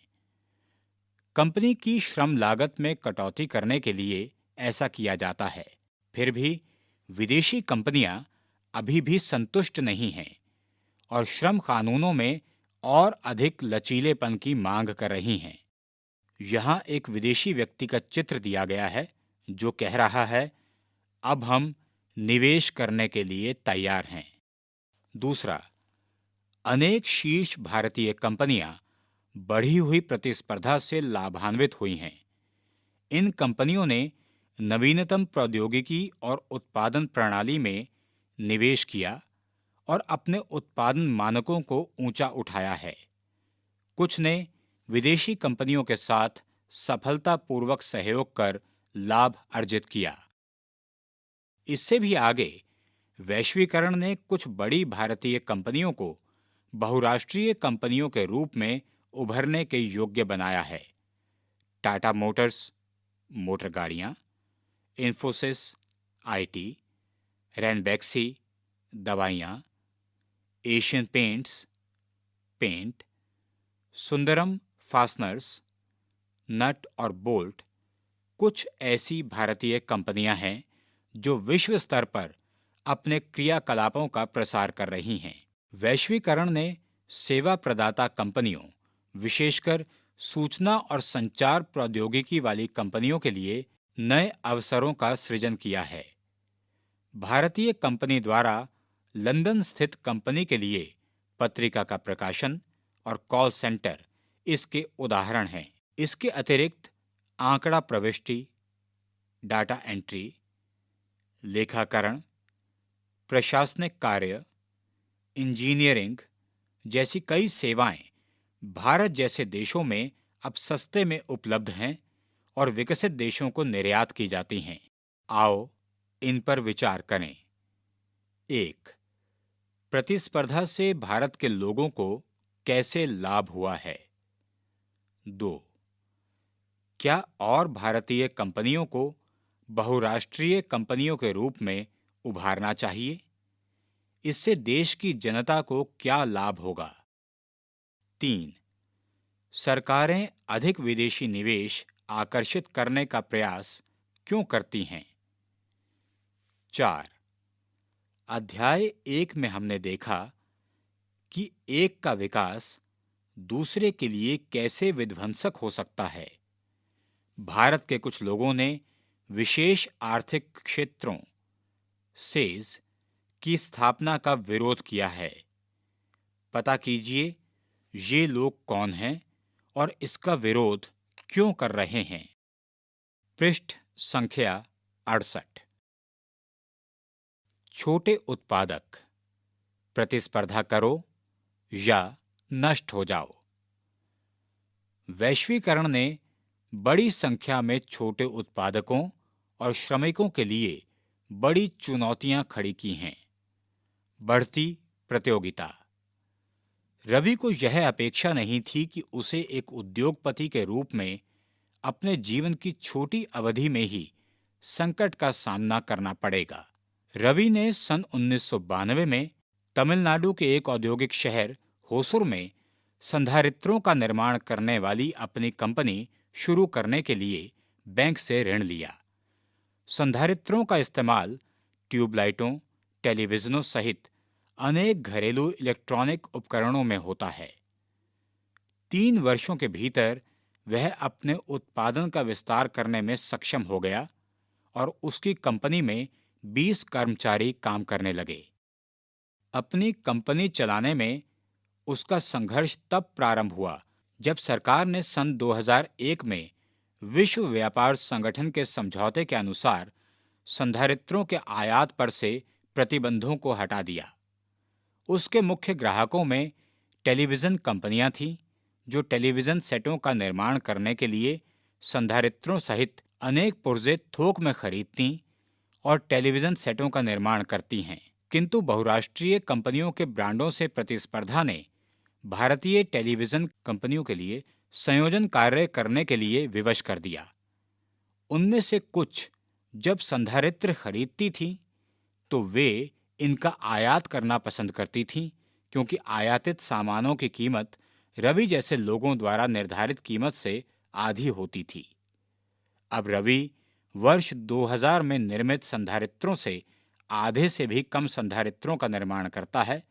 A: कंपनी की श्रम लागत में कटौती करने के लिए ऐसा किया जाता है। फिर भी विदेशी कंपनियां अभी भी संतुष्ट नहीं हैं और श्रम कानूनों में और अधिक लचीलेपन की मांग कर रही हैं। यहाँ एक विदेशी व्यक्ति का चित्र दिया गया है जो कह रहा है, अब हम निवेश करने के लिए तैयार हैं। दूसरा, अनेक शीर्ष भारतीय कंपनियां बढ़ी हुई प्रतिस्पर्धा से लाभान्वित हुई हैं। इन कंपनियों ने नवीनतम प्रौद्योगिकी और उत्पादन प्रणाली में निवेश किया और अपने उत्पादन मानकों को ऊंचा उठाया है। कुछ ने विदेशी कंपनियों के साथ सफलतापूर्वक सहयोग कर लाभ अर्जित किया। इससे भी आगे वैश्वीकरण ने कुछ बड़ी भारतीय कंपनियों को बहुराष्ट्रीय कंपनियों के रूप में उभरने के योग्य बनाया है। टाटा मोटर्स, मोटर गाड़ियां, इन्फोसिस, आईटी, रैनबैक्सी, दवाइयां, एशियन पेंट्स, पेंट, सुंदरम फास्टनर्स, नट और बोल्ट कुछ ऐसी भारतीय कंपनियां हैं जो विश्व स्तर पर अपने क्रियाकलापों का प्रसार कर रही हैं। वैश्वीकरण ने सेवा प्रदाता कंपनियों, विशेषकर सूचना और संचार प्रौद्योगिकी वाली कंपनियों के लिए नए अवसरों का सृजन किया है। भारतीय कंपनी द्वारा लंदन स्थित कंपनी के लिए पत्रिका का प्रकाशन और कॉल सेंटर इसके उदाहरण हैं। इसके अतिरिक्त आंकड़ा प्रविष्टि, डाटा एंट्री, लेखाकरण, प्रशासनिक कार्य, इंजीनियरिंग जैसी कई सेवाएं भारत जैसे देशों में अब सस्ते में उपलब्ध हैं और विकसित देशों को निर्यात की जाती हैं। आओ इन पर विचार करें। 1. प्रतिस्पर्धा से भारत के लोगों को कैसे लाभ हुआ है? 2. क्या और भारतीय कंपनियों को बहुराष्ट्रीय कंपनियों के रूप में उभारना चाहिए? इससे देश की जनता को क्या लाभ होगा? 3. सरकारें अधिक विदेशी निवेश आकर्षित करने का प्रयास क्यों करती हैं? 4. अध्याय 1 में हमने देखा कि एक का विकास दूसरे के लिए कैसे विध्वंसक हो सकता है। भारत के कुछ लोगों ने विशेष आर्थिक क्षेत्रों सेज की स्थापना का विरोध किया है। पता कीजिए ये लोग कौन हैं और इसका विरोध क्यों कर रहे हैं। पृष्ठ संख्या 68। छोटे उत्पादक, प्रतिस्पर्धा करो या नष्ट हो जाओ। वैश्वीकरण ने बड़ी संख्या में छोटे उत्पादकों और श्रमिकों के लिए बड़ी चुनौतियां खड़ी की हैं। बढ़ती प्रतियोगिता। रवि को यह अपेक्षा नहीं थी कि उसे एक उद्योगपति के रूप में अपने जीवन की छोटी अवधि में ही संकट का सामना करना पड़ेगा। रवि ने सन 1992 में तमिलनाडु के एक औद्योगिक शहर होसुर में संधारित्रों का निर्माण करने वाली अपनी कंपनी शुरू करने के लिए बैंक से ऋण लिया। संधारित्रों का इस्तेमाल ट्यूबलाइटों, टेलीविजनों सहित अनेक घरेलू इलेक्ट्रॉनिक उपकरणों में होता है। 3 वर्षों के भीतर वह अपने उत्पादन का विस्तार करने में सक्षम हो गया और उसकी कंपनी में 20 कर्मचारी काम करने लगे। अपनी कंपनी चलाने में उसका संघर्ष तब प्रारंभ हुआ जब सरकार ने सन 2001 में विश्व व्यापार संगठन के समझौते के अनुसार संधारित्रों के आयात पर से प्रतिबंधों को हटा दिया। उसके मुख्य ग्राहकों में टेलीविजन कंपनियां थीं, जो टेलीविजन सेटों का निर्माण करने के लिए संधारित्रों सहित अनेक पुर्जे थोक में खरीदती और टेलीविजन सेटों का निर्माण करती हैं। किंतु बहुराष्ट्रीय कंपनियों के ब्रांडों से प्रतिस्पर्धा ने भारतीय टेलीविजन कंपनियों के लिए संयोजन कार्य करने के लिए विवश कर दिया। उनमें से कुछ जब संधारित्र खरीदती थीं, तो वे इनका आयात करना पसंद करती थीं, क्योंकि आयातित सामानों की कीमत रवि जैसे लोगों द्वारा निर्धारित कीमत से आधी होती थी। अब रवि वर्ष 2000 में निर्मित संधारित्रों से आधे से भी कम संधारित्रों का निर्माण करता है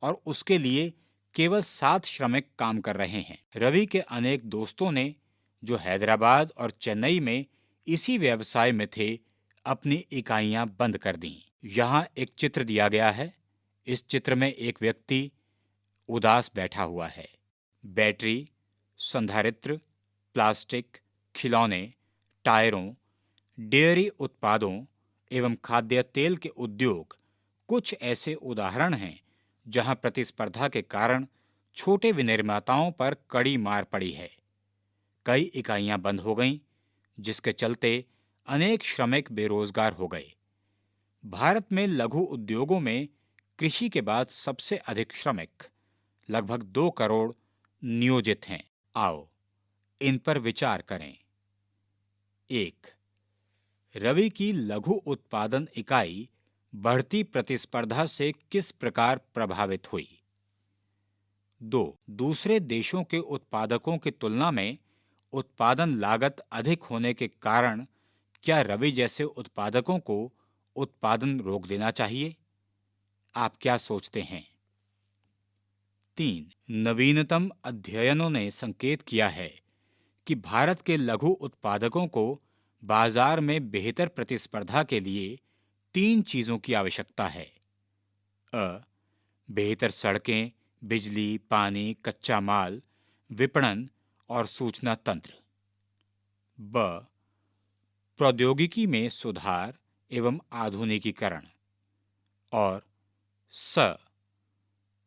A: और उसके लिए केवल 7 श्रमिक काम कर रहे हैं। रवि के अनेक दोस्तों ने, जो हैदराबाद और चेन्नई में इसी व्यवसाय में थे, अपनी इकाइयां बंद कर दीं। यहाँ एक चित्र दिया गया है। इस चित्र में एक व्यक्ति उदास बैठा हुआ है। बैटरी, संधारित्र, प्लास्टिक, खिलौने, टायरों, डेयरी उत्पादों एवं खाद्य तेल के उद्योग कुछ ऐसे उदाहरण हैं जहां प्रतिस्पर्धा के कारण छोटे विनिर्माताओं पर कड़ी मार पड़ी है। कई इकाइयां बंद हो गईं, जिसके चलते अनेक श्रमिक बेरोजगार हो गए। भारत में लघु उद्योगों में कृषि के बाद सबसे अधिक श्रमिक, लगभग 2 करोड़, नियोजित हैं। आओ इन पर विचार करें। 1. रवि की लघु उत्पादन इकाई बढ़ती प्रतिस्पर्धा से किस प्रकार प्रभावित हुई? 2. दूसरे देशों के उत्पादकों की तुलना में उत्पादन लागत अधिक होने के कारण क्या रवि जैसे उत्पादकों को उत्पादन रोक देना चाहिए? आप क्या सोचते हैं? 3. नवीनतम अध्ययनों ने संकेत किया है कि भारत के लघु उत्पादकों को बाजार में बेहतर प्रतिस्पर्धा के लिए 3 चीजों की आवश्यकता है। बेहतर सड़कें, बिजली, पानी, कच्चा माल, विपणन और सूचना तंत्र। प्रौद्योगिकी में सुधार एवं आधुनिकीकरण। और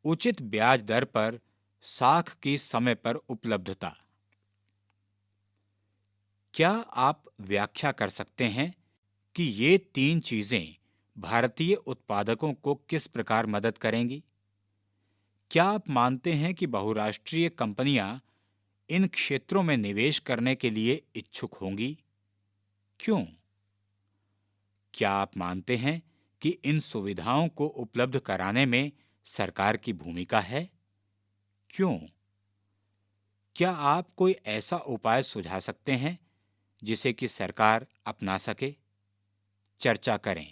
A: उचित ब्याज दर पर साख की समय पर उपलब्धता। क्या आप व्याख्या कर सकते हैं कि ये 3 चीजें भारतीय उत्पादकों को किस प्रकार मदद करेंगी? क्या आप मानते हैं कि बहुराष्ट्रीय कंपनियां इन क्षेत्रों में निवेश करने के लिए इच्छुक होंगी? क्यों? क्या आप मानते हैं कि इन सुविधाओं को उपलब्ध कराने में सरकार की भूमिका है? क्यों? क्या आप कोई ऐसा उपाय सुझा सकते हैं जिसे कि सरकार अपना सके? चर्चा करें।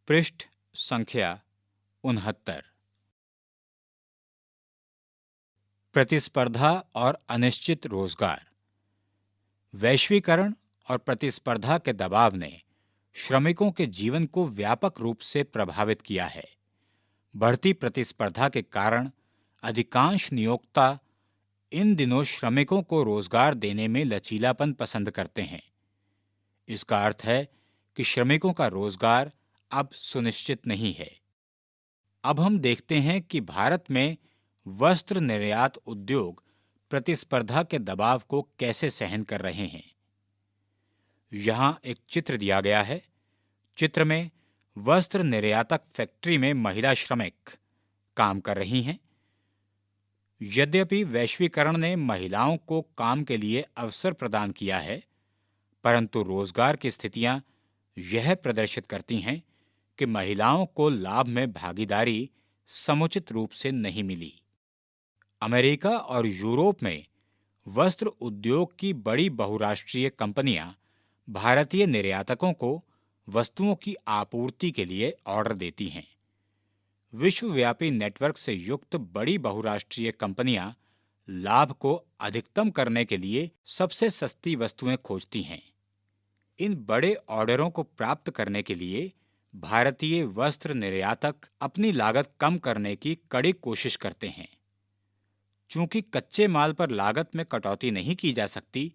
A: पृष्ठ संख्या 69। प्रतिस्पर्धा और अनिश्चित रोजगार। वैश्वीकरण और प्रतिस्पर्धा के दबाव ने श्रमिकों के जीवन को व्यापक रूप से प्रभावित किया है। बढ़ती प्रतिस्पर्धा के कारण अधिकांश नियोक्ता इन दिनों श्रमिकों को रोजगार देने में लचीलापन पसंद करते हैं। इसका अर्थ है कि श्रमिकों का रोजगार अब सुनिश्चित नहीं है। अब हम देखते हैं कि भारत में वस्त्र निर्यात उद्योग प्रतिस्पर्धा के दबाव को कैसे सहन कर रहे हैं। यहां एक चित्र दिया गया है। चित्र में वस्त्र निर्यातक फैक्ट्री में महिला श्रमिक काम कर रही हैं। यद्यपि वैश्वीकरण ने महिलाओं को काम के लिए अवसर प्रदान किया है, परंतु रोजगार की स्थितियां यह प्रदर्शित करती हैं कि महिलाओं को लाभ में भागीदारी समुचित रूप से नहीं मिली। अमेरिका और यूरोप में वस्त्र उद्योग की बड़ी बहुराष्ट्रीय कंपनियां भारतीय निर्यातकों को वस्तुओं की आपूर्ति के लिए ऑर्डर देती हैं। विश्वव्यापी नेटवर्क से युक्त बड़ी बहुराष्ट्रीय कंपनियां लाभ को अधिकतम करने के लिए सबसे सस्ती वस्तुएं खोजती हैं। इन बड़े ऑर्डरों को प्राप्त करने के लिए भारतीय वस्त्र निर्यातक अपनी लागत कम करने की कड़ी कोशिश करते हैं। चूंकि कच्चे माल पर लागत में कटौती नहीं की जा सकती,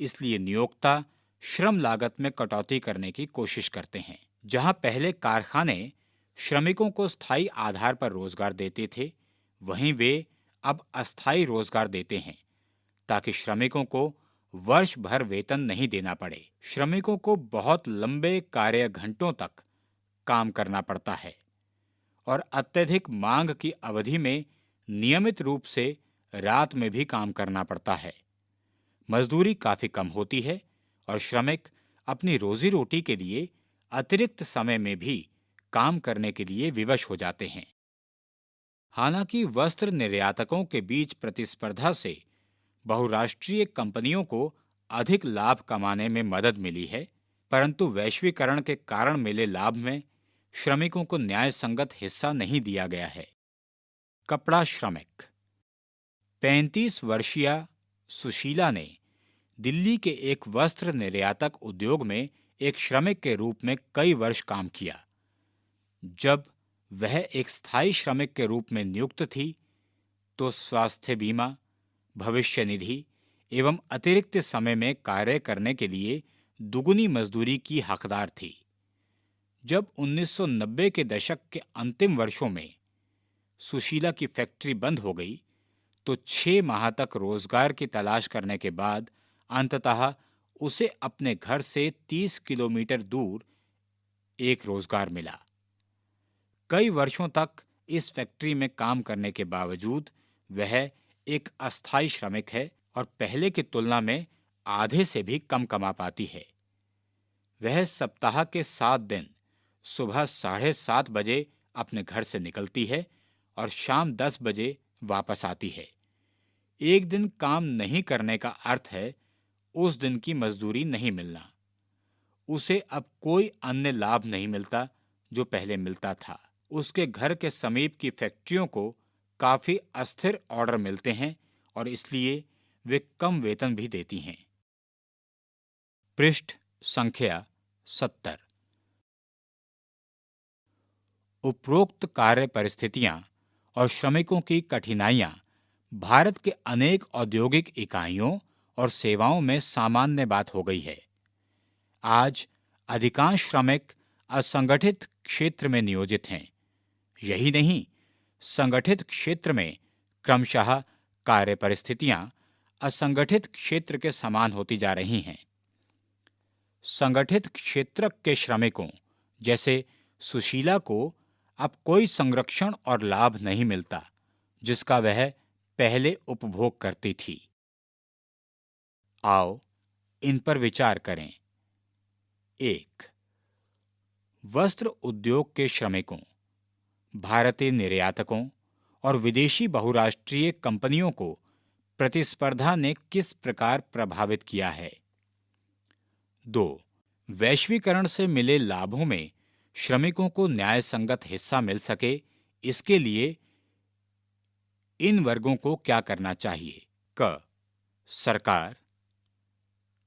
A: इसलिए नियोक्ता श्रम लागत में कटौती करने की कोशिश करते हैं। जहां पहले कारखाने श्रमिकों को स्थायी आधार पर रोजगार देते थे, वहीं वे अब अस्थायी रोजगार देते हैं ताकि श्रमिकों को वर्ष भर वेतन नहीं देना पड़े। श्रमिकों को बहुत लंबे कार्य घंटों तक काम करना पड़ता है और अत्यधिक मांग की अवधि में नियमित रूप से रात में भी काम करना पड़ता है। मजदूरी काफी कम होती है और श्रमिक अपनी रोजी रोटी के लिए अतिरिक्त समय में भी काम करने के लिए विवश हो जाते हैं। हालांकि वस्त्र निर्यातकों के बीच प्रतिस्पर्धा से बहुराष्ट्रीय कंपनियों को अधिक लाभ कमाने में मदद मिली है, परंतु वैश्वीकरण के कारण मिले लाभ में श्रमिकों को न्याय संगत हिस्सा नहीं दिया गया है। कपड़ा श्रमिक। 35 वर्षीय सुशीला ने दिल्ली के एक वस्त्र निर्यातक उद्योग में एक श्रमिक के रूप में कई वर्ष काम किया। जब वह एक स्थायी श्रमिक के रूप में नियुक्त थी, तो स्वास्थ्य बीमा, भविष्य निधि एवं अतिरिक्त समय में कार्य करने के लिए दुगुनी मजदूरी की हकदार थी। जब 1990 के दशक के अंतिम वर्षों में सुशीला की फैक्ट्री बंद हो गई, तो 6 माह तक रोजगार की तलाश करने के बाद अंततः उसे अपने घर से 30 किलोमीटर दूर एक रोजगार मिला। कई वर्षों तक इस फैक्ट्री में काम करने के बावजूद वह एक अस्थायी श्रमिक है और पहले की तुलना में आधे से भी कम कमा पाती है। वह सप्ताह के 7 दिन सुबह 7:30 बजे अपने घर से निकलती है और शाम 10 बजे वापस आती है। एक दिन काम नहीं करने का अर्थ है उस दिन की मजदूरी नहीं मिलना। उसे अब कोई अन्य लाभ नहीं मिलता जो पहले मिलता था। उसके घर के समीप की फैक्ट्रियों को काफी अस्थिर ऑर्डर मिलते हैं और इसलिए वे कम वेतन भी देती हैं। पृष्ठ संख्या 70। उपरोक्त कार्य परिस्थितियां और श्रमिकों की कठिनाइयां भारत के अनेक औद्योगिक इकाइयों और सेवाओं में सामान्य बात हो गई है। आज अधिकांश श्रमिक असंगठित क्षेत्र में नियोजित हैं। यही नहीं, संगठित क्षेत्र में क्रमशः कार्य परिस्थितियां असंगठित क्षेत्र के समान होती जा रही हैं। संगठित क्षेत्र के श्रमिकों जैसे सुशीला को अब कोई संरक्षण और लाभ नहीं मिलता जिसका वह पहले उपभोग करती थी। आओ इन पर विचार करें। 1. वस्त्र उद्योग के श्रमिकों, भारतीय निर्यातकों और विदेशी बहुराष्ट्रीय कंपनियों को प्रतिस्पर्धा ने किस प्रकार प्रभावित किया है? 2. वैश्वीकरण से मिले लाभों में श्रमिकों को न्याय संगत हिस्सा मिल सके, इसके लिए इन वर्गों को क्या करना चाहिए? क. सरकार,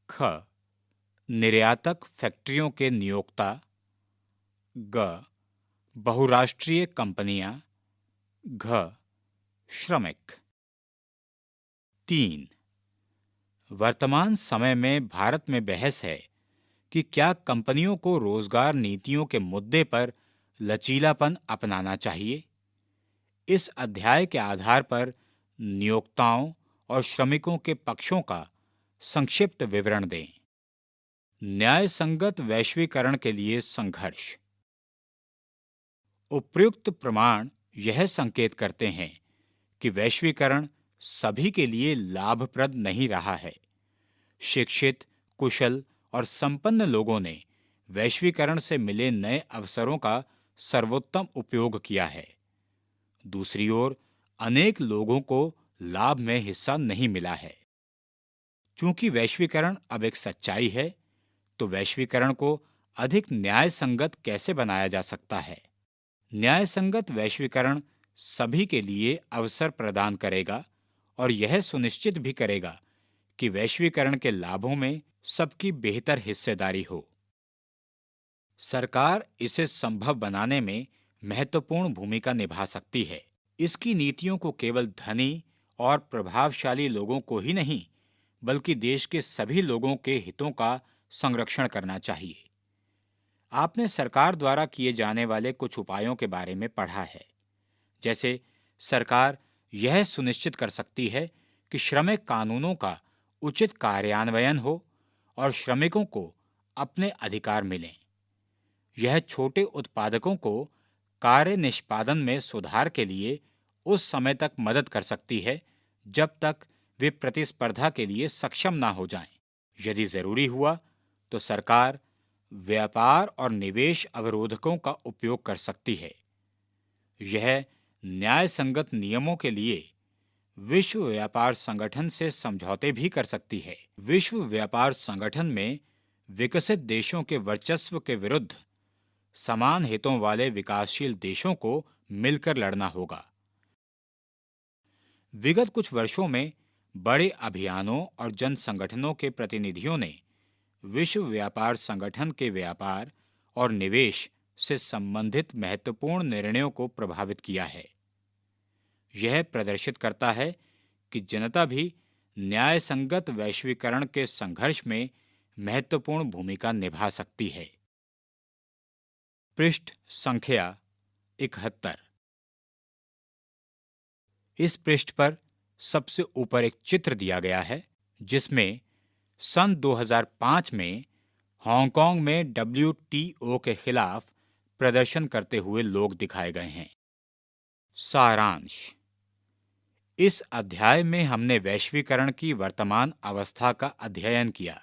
A: ख. निर्यातक फैक्ट्रियों के नियोक्ता, ग. बहुराष्ट्रीय कंपनियां, घ. श्रमिक। 3. वर्तमान समय में भारत में बहस है कि क्या कंपनियों को रोजगार नीतियों के मुद्दे पर लचीलापन अपनाना चाहिए। इस अध्याय के आधार पर नियोक्ताओं और श्रमिकों के पक्षों का संक्षिप्त विवरण दें। न्याय संगत वैश्वीकरण के लिए संघर्ष। उपयुक्त प्रमाण यह संकेत करते हैं कि वैश्वीकरण सभी के लिए लाभप्रद नहीं रहा है। शिक्षित, कुशल और संपन्न लोगों ने वैश्वीकरण से मिले नए अवसरों का सर्वोत्तम उपयोग किया है। दूसरी ओर अनेक लोगों को लाभ में हिस्सा नहीं मिला है। चूंकि वैश्वीकरण अब एक सच्चाई है, तो वैश्वीकरण को अधिक न्याय संगत कैसे बनाया जा सकता है? न्याय संगत वैश्वीकरण सभी के लिए अवसर प्रदान करेगा और यह सुनिश्चित भी करेगा कि वैश्वीकरण के लाभों में सबकी बेहतर हिस्सेदारी हो। सरकार इसे संभव बनाने में महत्वपूर्ण भूमिका निभा सकती है। इसकी नीतियों को केवल धनी और प्रभावशाली लोगों को ही नहीं, बल्कि देश के सभी लोगों के हितों का संरक्षण करना चाहिए। आपने सरकार द्वारा किए जाने वाले कुछ उपायों के बारे में पढ़ा है। जैसे सरकार यह सुनिश्चित कर सकती है कि श्रमिक कानूनों का उचित कार्यान्वयन हो और श्रमिकों को अपने अधिकार मिलें। यह छोटे उत्पादकों को कार्य निष्पादन में सुधार के लिए उस समय तक मदद कर सकती है जब तक वे प्रतिस्पर्धा के लिए सक्षम ना हो जाएं। यदि जरूरी हुआ तो सरकार व्यापार और निवेश अवरोधकों का उपयोग कर सकती है। यह न्याय संगत नियमों के लिए विश्व व्यापार संगठन से समझौते भी कर सकती है। विश्व व्यापार संगठन में विकसित देशों के वर्चस्व के विरुद्ध समान हितों वाले विकासशील देशों को मिलकर लड़ना होगा। विगत कुछ वर्षों में बड़े अभियानों और जन संगठनों के प्रतिनिधियों ने विश्व व्यापार संगठन के व्यापार और निवेश से संबंधित महत्वपूर्ण निर्णयों को प्रभावित किया है। यह प्रदर्शित करता है कि जनता भी न्याय संगत वैश्वीकरण के संघर्ष में महत्वपूर्ण भूमिका निभा सकती है। पृष्ठ संख्या 71। इस पृष्ठ पर सबसे ऊपर एक चित्र दिया गया है जिसमें सन 2005 में हांगकांग में WTO के खिलाफ प्रदर्शन करते हुए लोग दिखाए गए हैं। सारांश। इस अध्याय में हमने वैश्वीकरण की वर्तमान अवस्था का अध्ययन किया।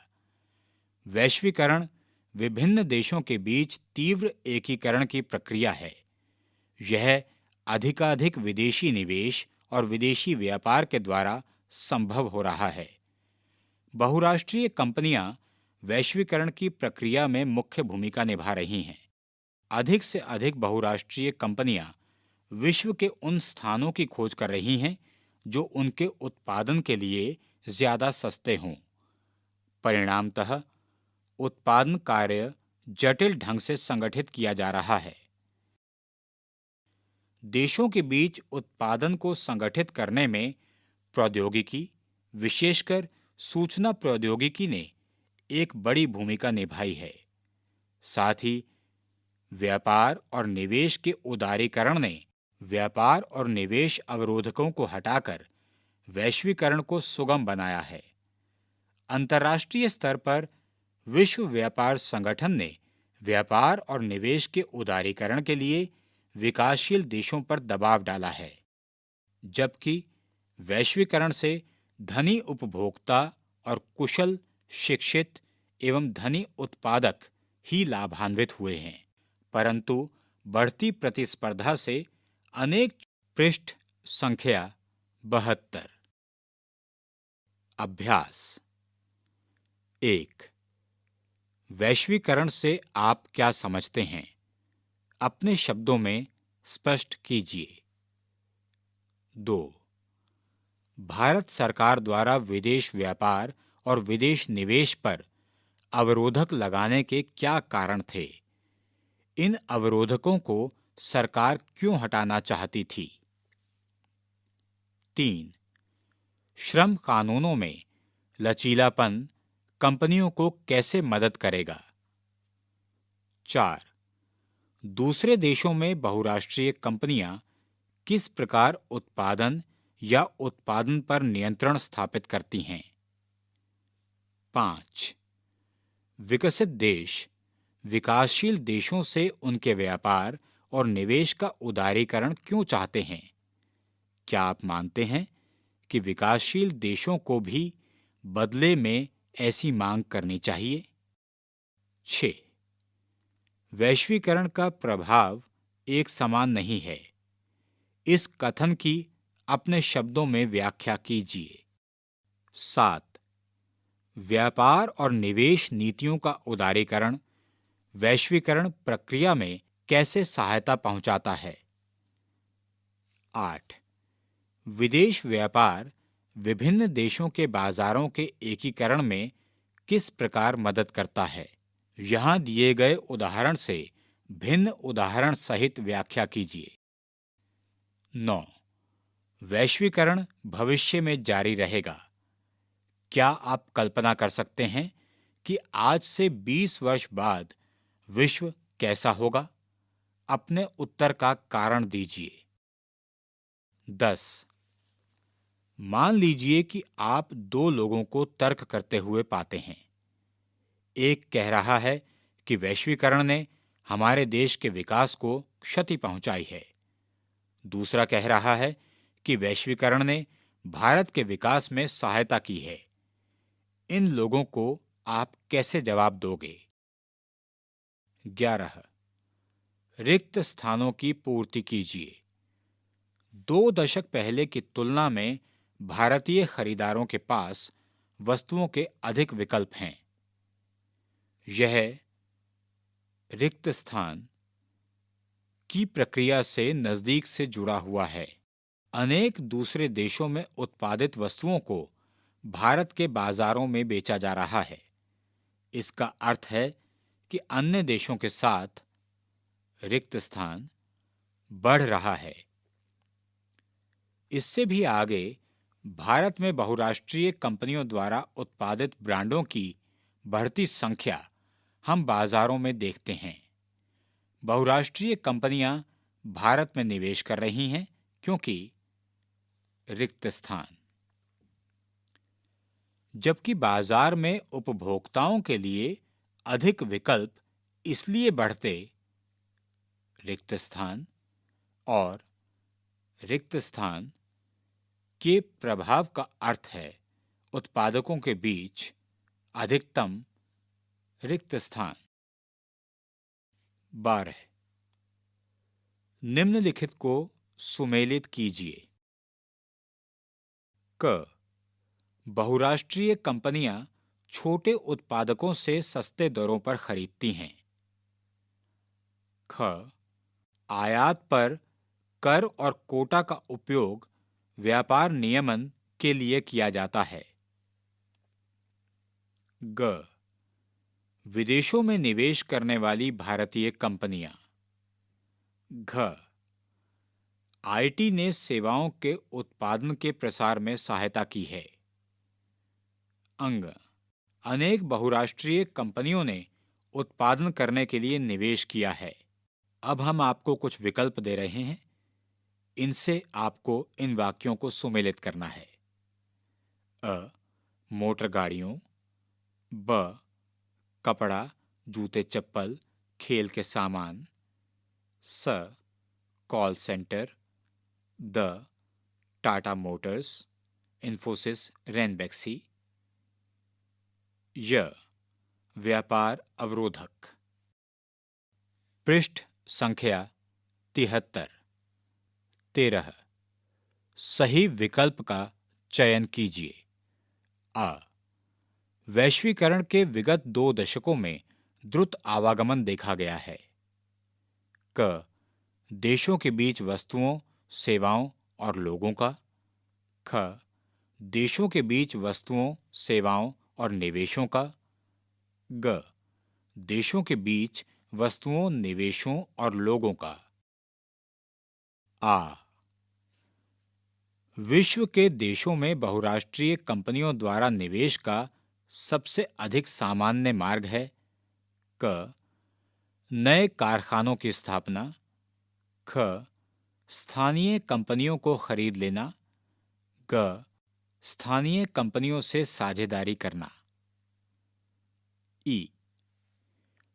A: वैश्वीकरण विभिन्न देशों के बीच तीव्र एकीकरण की प्रक्रिया है। यह अधिकाधिक विदेशी निवेश और विदेशी व्यापार के द्वारा संभव हो रहा है। बहुराष्ट्रीय कंपनियां वैश्वीकरण की प्रक्रिया में मुख्य भूमिका निभा रही हैं। अधिक से अधिक बहुराष्ट्रीय कंपनियां विश्व के उन स्थानों की खोज कर रही हैं जो उनके उत्पादन के लिए ज्यादा सस्ते हों। परिणामतः उत्पादन कार्य जटिल ढंग से संगठित किया जा रहा है। देशों के बीच उत्पादन को संगठित करने में प्रौद्योगिकी, विशेषकर सूचना प्रौद्योगिकी ने एक बड़ी भूमिका निभाई है। साथ ही व्यापार और निवेश के उदारीकरण ने व्यापार और निवेश अवरोधकों को हटाकर वैश्वीकरण को सुगम बनाया है। अंतर्राष्ट्रीय स्तर पर विश्व व्यापार संगठन ने व्यापार और निवेश के उदारीकरण के लिए विकासशील देशों पर दबाव डाला है, जबकि वैश्वीकरण से धनी उपभोक्ता और कुशल, शिक्षित एवं धनी उत्पादक ही लाभान्वित हुए हैं। परंतु बढ़ती प्रतिस्पर्धा से अनेक। पृष्ठ संख्या 72। अभ्यास। 1. वैश्वीकरण से आप क्या समझते हैं? अपने शब्दों में स्पष्ट कीजिए। 2. भारत सरकार द्वारा विदेश व्यापार और विदेश निवेश पर अवरोधक लगाने के क्या कारण थे? इन अवरोधकों को सरकार क्यों हटाना चाहती थी? 3. श्रम कानूनों में लचीलापन कंपनियों को कैसे मदद करेगा? 4. दूसरे देशों में बहुराष्ट्रीय कंपनियां किस प्रकार उत्पादन या उत्पादन पर नियंत्रण स्थापित करती हैं? 5. विकसित देश विकासशील देशों से उनके व्यापार और निवेश का उदारीकरण क्यों चाहते हैं? क्या आप मानते हैं कि विकासशील देशों को भी बदले में ऐसी मांग करनी चाहिए? 6. वैश्वीकरण का प्रभाव एक समान नहीं है। इस कथन की अपने शब्दों में व्याख्या कीजिए। 7. व्यापार और निवेश नीतियों का उदारीकरण वैश्वीकरण प्रक्रिया में कैसे सहायता पहुंचाता है? 8. विदेश व्यापार विभिन्न देशों के बाजारों के एकीकरण में किस प्रकार मदद करता है? यहाँ दिए गए उदाहरण से भिन्न उदाहरण सहित व्याख्या कीजिए। 9. वैश्वीकरण भविष्य में जारी रहेगा। क्या आप कल्पना कर सकते हैं कि आज से 20 वर्ष बाद विश्व कैसा होगा? अपने उत्तर का कारण दीजिए। 10. मान लीजिए कि आप दो लोगों को तर्क करते हुए पाते हैं। एक कह रहा है कि वैश्वीकरण ने हमारे देश के विकास को क्षति पहुंचाई है। दूसरा कह रहा है कि वैश्वीकरण ने भारत के विकास में सहायता की है। इन लोगों को आप कैसे जवाब दोगे? 11. रिक्त स्थानों की पूर्ति कीजिए। 2 दशक पहले की तुलना में भारतीय खरीदारों के पास वस्तुओं के अधिक विकल्प हैं। यह रिक्त स्थान की प्रक्रिया से नजदीक से जुड़ा हुआ है। अनेक दूसरे देशों में उत्पादित वस्तुओं को भारत के बाजारों में बेचा जा रहा है। इसका अर्थ है कि अन्य देशों के साथ रिक्त स्थान बढ़ रहा है। इससे भी आगे भारत में बहुराष्ट्रीय कंपनियों द्वारा उत्पादित ब्रांडों की बढ़ती संख्या हम बाजारों में देखते हैं। बहुराष्ट्रीय कंपनियां भारत में निवेश कर रही हैं क्योंकि रिक्त स्थान। जबकि बाजार में उपभोक्ताओं के लिए अधिक विकल्प इसलिए बढ़ते रिक्त स्थान और रिक्त स्थान के प्रभाव का अर्थ है उत्पादकों के बीच अधिकतम रिक्त स्थान। 12. निम्नलिखित को सुमेलित कीजिए। क. बहुराष्ट्रीय कंपनियां छोटे उत्पादकों से सस्ते दरों पर खरीदती हैं। ख. आयात पर कर और कोटा का उपयोग व्यापार नियमन के लिए किया जाता है। ग. विदेशों में निवेश करने वाली भारतीय कंपनियां। घ. आईटी ने सेवाओं के उत्पादन के प्रसार में सहायता की है। अंग. अनेक बहुराष्ट्रीय कंपनियों ने उत्पादन करने के लिए निवेश किया है। अब हम आपको कुछ विकल्प दे रहे हैं। इनसे आपको इन वाक्यों को सुमेलित करना है। अ. मोटर गाड़ियों। ब. कपड़ा, जूते चप्पल, खेल के सामान। स. Call centre. The. Tata Motors, Infosys, Ranbaxy. य. व्यापार अवरोधक। पृष्ठ संख्या 73। 13. सही विकल्प का चयन कीजिए। अ वैश्वीकरण के विगत 2 दशकों में द्रुत आवागमन देखा गया है। क देशों के बीच वस्तुओं, सेवाओं और लोगों का। ख देशों के बीच वस्तुओं, सेवाओं और निवेशों का। ग देशों के बीच वस्तुओं, निवेशों और लोगों का। आ विश्व के देशों में बहुराष्ट्रीय कंपनियों द्वारा निवेश का सबसे अधिक सामान्य मार्ग है। क नए कारखानों की स्थापना। ख स्थानीय कंपनियों को खरीद लेना। ग स्थानीय कंपनियों से साझेदारी करना। ई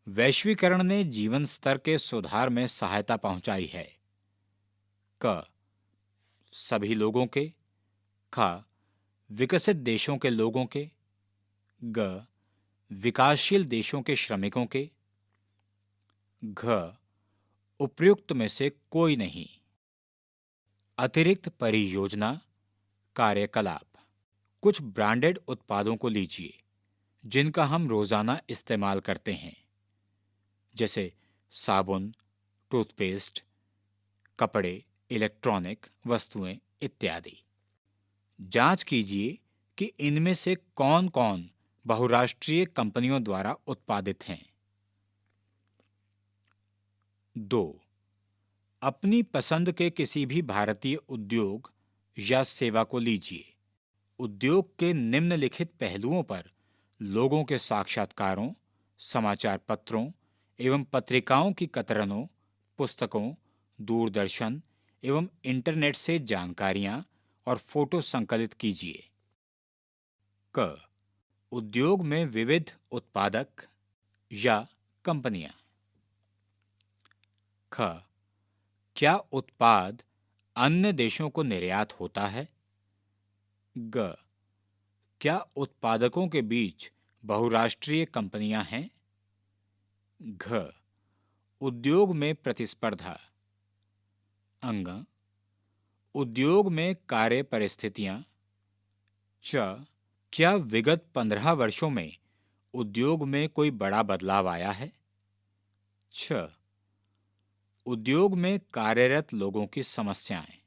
A: वैश्वीकरण ने जीवन स्तर के सुधार में सहायता पहुंचाई है। क सभी लोगों के। ख विकसित देशों के लोगों के। ग विकासशील देशों के श्रमिकों के। घ उपयुक्त में से कोई नहीं। अतिरिक्त परियोजना कार्यकलाप। कुछ ब्रांडेड उत्पादों को लीजिए जिनका हम रोजाना इस्तेमाल करते हैं, जैसे साबुन, टूथपेस्ट, कपड़े, इलेक्ट्रॉनिक वस्तुएं इत्यादि। जांच कीजिए कि इनमें से कौन-कौन बहुराष्ट्रीय कंपनियों द्वारा उत्पादित हैं। 2. अपनी पसंद के किसी भी भारतीय उद्योग या सेवा को लीजिए। उद्योग के निम्नलिखित पहलुओं पर लोगों के साक्षात्कारों, समाचार पत्रों एवं पत्रिकाओं की कतरनों, पुस्तकों, दूरदर्शन एवं इंटरनेट से जानकारियां और फोटो संकलित कीजिए। क उद्योग में विविध उत्पादक या कंपनियां। ख क्या उत्पाद अन्य देशों को निर्यात होता है? ग क्या उत्पादकों के बीच बहुराष्ट्रीय कंपनियां हैं? घ उद्योग में प्रतिस्पर्धा। अंग उद्योग में कार्य परिस्थितियां। च क्या विगत 15 वर्षों में उद्योग में कोई बड़ा बदलाव आया है? छ उद्योग में कार्यरत लोगों की समस्याएं।